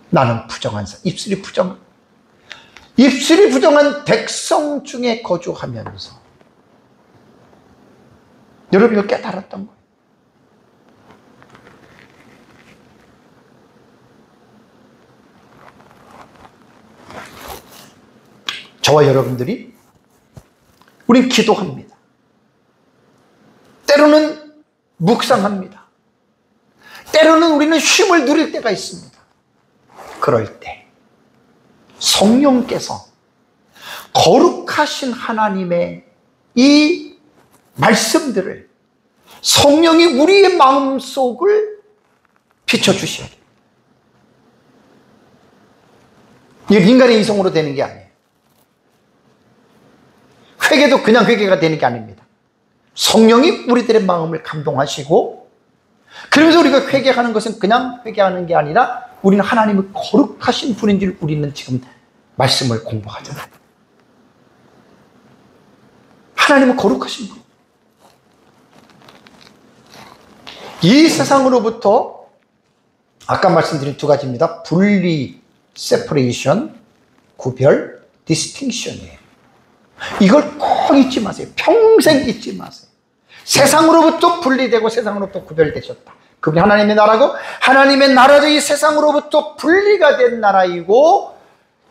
나는 부정한 사, 입술이 부정한 백성 중에 거주하면서. 여러분, 이거 깨달았던 거예요. 저와 여러분들이, 우린 기도합니다. 때로는 묵상합니다. 때로는 우리는 쉼을 누릴 때가 있습니다. 그럴 때 성령께서 거룩하신 하나님의 이 말씀들을, 성령이 우리의 마음속을 비춰주셔야 돼요. 이게 인간의 이성으로 되는 게 아니에요. 회개도 그냥 회개가 되는 게 아닙니다. 성령이 우리들의 마음을 감동하시고, 그러면서 우리가 회개하는 것은 그냥 회개하는 게 아니라 우리는 하나님의 거룩하신 분인 줄 우리는 지금 말씀을 공부하잖아요. 하나님은 거룩하신 분. 이 세상으로부터 아까 말씀드린 두 가지입니다. 분리, separation, 구별, distinction이에요. 이걸 꼭 잊지 마세요. 평생 잊지 마세요. 세상으로부터 분리되고 세상으로부터 구별되셨다. 그게 하나님의 나라고, 하나님의 나라도 이 세상으로부터 분리가 된 나라이고,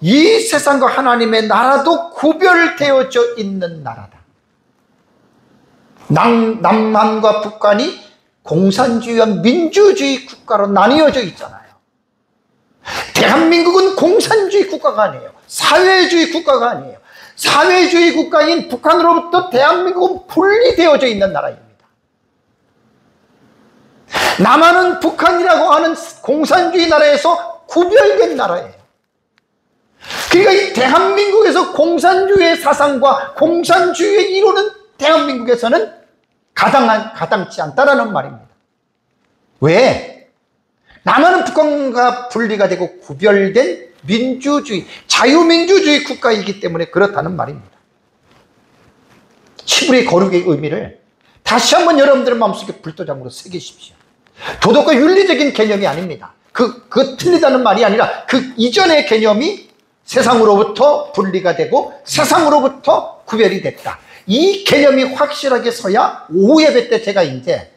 이 세상과 하나님의 나라도 구별되어져 있는 나라다. 남한과 북한이 공산주의와 민주주의 국가로 나뉘어져 있잖아요. 대한민국은 공산주의 국가가 아니에요. 사회주의 국가가 아니에요. 사회주의 국가인 북한으로부터 대한민국은 분리되어져 있는 나라입니다. 남한은 북한이라고 하는 공산주의 나라에서 구별된 나라예요. 그러니까 이 대한민국에서 공산주의의 사상과 공산주의의 이론은 대한민국에서는 가당치 않다라는 말입니다. 왜? 남한은 북한과 분리가 되고 구별된 민주주의, 자유민주주의 국가이기 때문에 그렇다는 말입니다. 히브리 거룩의 의미를 다시 한번 여러분들의 마음속에 불도장으로 새기십시오. 도덕과 윤리적인 개념이 아닙니다. 그 틀리다는 말이 아니라 그 이전의 개념이 세상으로부터 분리가 되고 세상으로부터 구별이 됐다. 이 개념이 확실하게 서야 오후 예배 때 제가 이제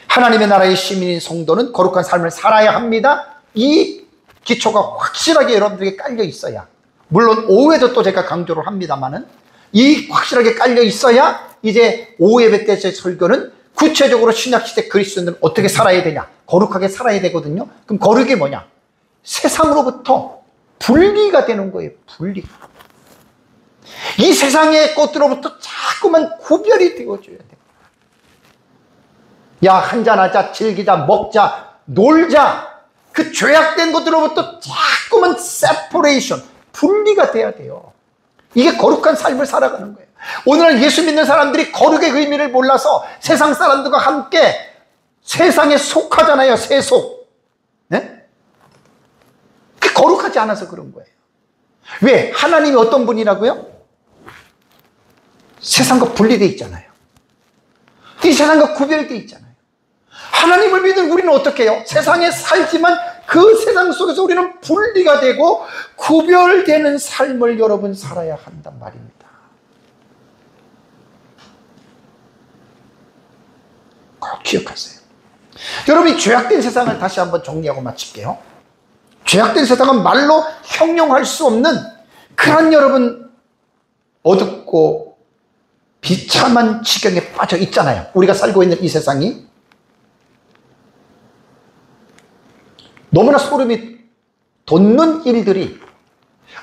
하나님의 나라의 시민인 성도는 거룩한 삶을 살아야 합니다. 이 기초가 확실하게 여러분들에게 깔려 있어야, 물론 오후에도 또 제가 강조를 합니다만은 이 확실하게 깔려 있어야 이제 오후 예배 때 제 설교는 구체적으로 신약시대 그리스도인들은 어떻게 살아야 되냐, 거룩하게 살아야 되거든요. 그럼 거룩이 뭐냐? 세상으로부터 분리가 되는 거예요. 분리가. 이 세상의 것들로부터 자꾸만 구별이 되어줘야 돼요. 야, 한잔하자, 즐기자, 먹자, 놀자, 그 죄악된 것들로부터 자꾸만 세퍼레이션, 분리가 돼야 돼요. 이게 거룩한 삶을 살아가는 거예요. 오늘날 예수 믿는 사람들이 거룩의 의미를 몰라서 세상 사람들과 함께 세상에 속하잖아요. 세속. 네? 거룩하지 않아서 그런 거예요. 왜? 하나님이 어떤 분이라고요? 세상과 분리되어 있잖아요. 이 세상과 구별되어 있잖아요. 하나님을 믿는 우리는 어떻게 해요? 세상에 살지만 그 세상 속에서 우리는 분리가 되고 구별되는 삶을 여러분 살아야 한단 말입니다. 꼭 기억하세요. 여러분이 죄악된 세상을 다시 한번 정리하고 마칠게요. 죄악된 세상은 말로 형용할 수 없는 그런 여러분 어둡고 비참한 지경에 빠져 있잖아요. 우리가 살고 있는 이 세상이 너무나 소름이 돋는 일들이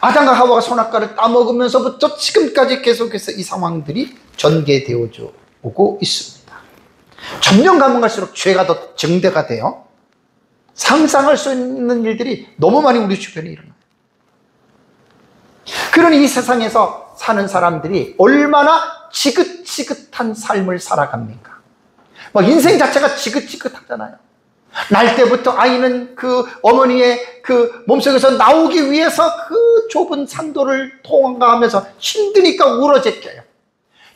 아담과 하와가 선악과를 따먹으면서부터 지금까지 계속해서 이 상황들이 전개되어져 오고 있습니다. 점점 가면 갈수록 죄가 더 증대가 돼요. 상상할 수 있는 일들이 너무 많이 우리 주변에 일어나요. 그러니 이 세상에서 사는 사람들이 얼마나 지긋지긋한 삶을 살아갑니까? 막 인생 자체가 지긋지긋하잖아요. 날 때부터 아이는 그 어머니의 그 몸속에서 나오기 위해서 그 좁은 산도를 통과하면서 힘드니까 울어제껴요.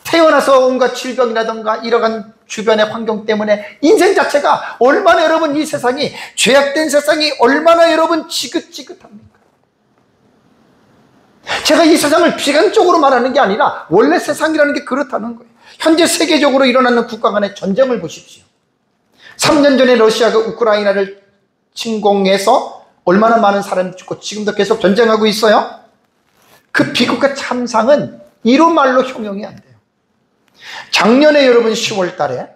태어나서 온갖 질병이라든가 이러한 주변의 환경 때문에 인생 자체가 얼마나 여러분 이 세상이 죄악된 세상이 얼마나 여러분 지긋지긋합니까? 제가 이 세상을 비관적으로 말하는 게 아니라 원래 세상이라는 게 그렇다는 거예요. 현재 세계적으로 일어나는 국가 간의 전쟁을 보십시오. 3년 전에 러시아가 우크라이나를 침공해서 얼마나 많은 사람이 죽고 지금도 계속 전쟁하고 있어요. 그 비극과 참상은 이로 말로 형용이 안 돼요. 작년에 여러분 10월 달에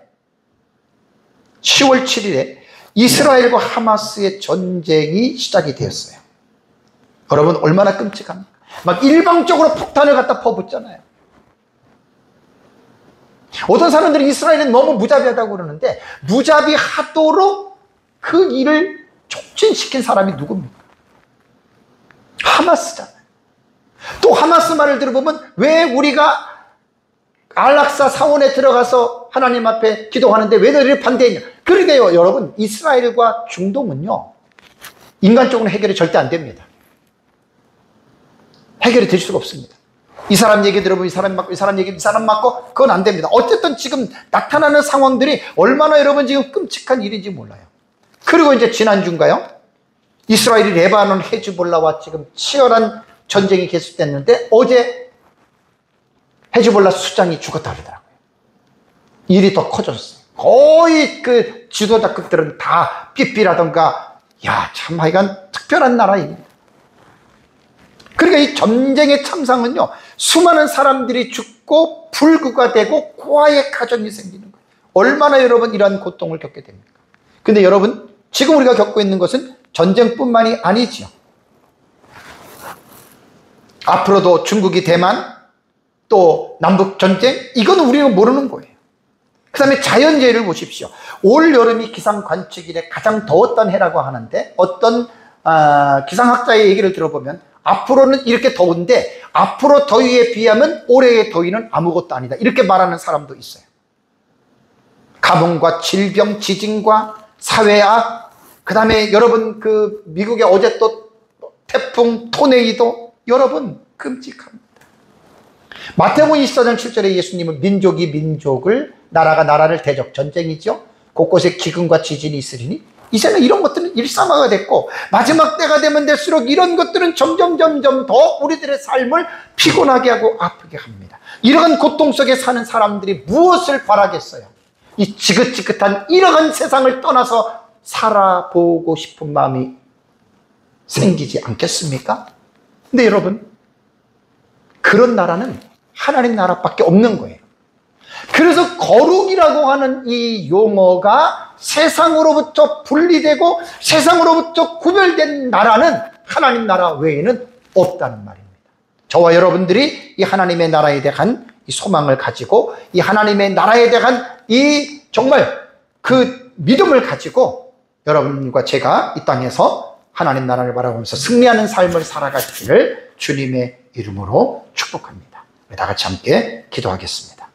10월 7일에 이스라엘과 하마스의 전쟁이 시작이 되었어요. 여러분 얼마나 끔찍합니까? 막 일방적으로 폭탄을 갖다 퍼붓잖아요. 어떤 사람들이 이스라엘은 너무 무자비하다고 그러는데 무자비하도록 그 일을 촉진시킨 사람이 누굽니까? 하마스잖아요. 또 하마스 말을 들어보면 왜 우리가 알락사 사원에 들어가서 하나님 앞에 기도하는데 왜 너희를 반대했냐? 그러게요. 여러분 이스라엘과 중동은요 인간적으로 해결이 절대 안 됩니다. 해결이 될 수가 없습니다. 이 사람 얘기 들어보면 이 사람 맞고 이 사람 얘기 이 사람 맞고 그건 안 됩니다. 어쨌든 지금 나타나는 상황들이 얼마나 여러분 지금 끔찍한 일인지 몰라요. 그리고 이제 지난주인가요? 이스라엘이 레바논 헤즈볼라와 지금 치열한 전쟁이 계속됐는데 어제 헤즈볼라 수장이 죽었다 그러더라고요. 일이 더 커졌어요. 거의 그 지도자급들은 다 삐삐라던가 야, 참 하여간 특별한 나라입니다. 그러니까 이 전쟁의 참상은요 수많은 사람들이 죽고 불구가 되고 고아의 가정이 생기는 거예요. 얼마나 여러분 이러한 고통을 겪게 됩니까? 근데 여러분 지금 우리가 겪고 있는 것은 전쟁뿐만이 아니지요. 앞으로도 중국이 대만, 또 남북 전쟁, 이건 우리가 모르는 거예요. 그 다음에 자연재해를 보십시오. 올 여름이 기상 관측 이래 가장 더웠던 해라고 하는데, 어떤 기상학자의 얘기를 들어보면 앞으로는 이렇게 더운데 앞으로 더위에 비하면 올해의 더위는 아무것도 아니다, 이렇게 말하는 사람도 있어요. 가뭄과 질병, 지진과 사회악, 그 다음에 여러분 그 미국에 어제 또 태풍, 토네이도, 여러분 끔찍합니다. 마태복음 24장 7절에 예수님은 민족이 민족을, 나라가 나라를 대적, 전쟁이죠. 곳곳에 기근과 지진이 있으리니, 이제는 이런 것들은 일상화가 됐고 마지막 때가 되면 될수록 이런 것들은 점점 더 우리들의 삶을 피곤하게 하고 아프게 합니다. 이러한 고통 속에 사는 사람들이 무엇을 바라겠어요? 이 지긋지긋한 이러한 세상을 떠나서 살아보고 싶은 마음이 생기지 않겠습니까? 근데 여러분, 그런 나라는 하나님 나라밖에 없는 거예요. 그래서 거룩이라고 하는 이 용어가 세상으로부터 분리되고 세상으로부터 구별된 나라는 하나님 나라 외에는 없다는 말입니다. 저와 여러분들이 이 하나님의 나라에 대한 이 소망을 가지고, 이 하나님의 나라에 대한 이 정말 그 믿음을 가지고 여러분과 제가 이 땅에서 하나님 나라를 바라보면서 승리하는 삶을 살아가시기를 주님의 이름으로 축복합니다. 다 같이 함께 기도하겠습니다.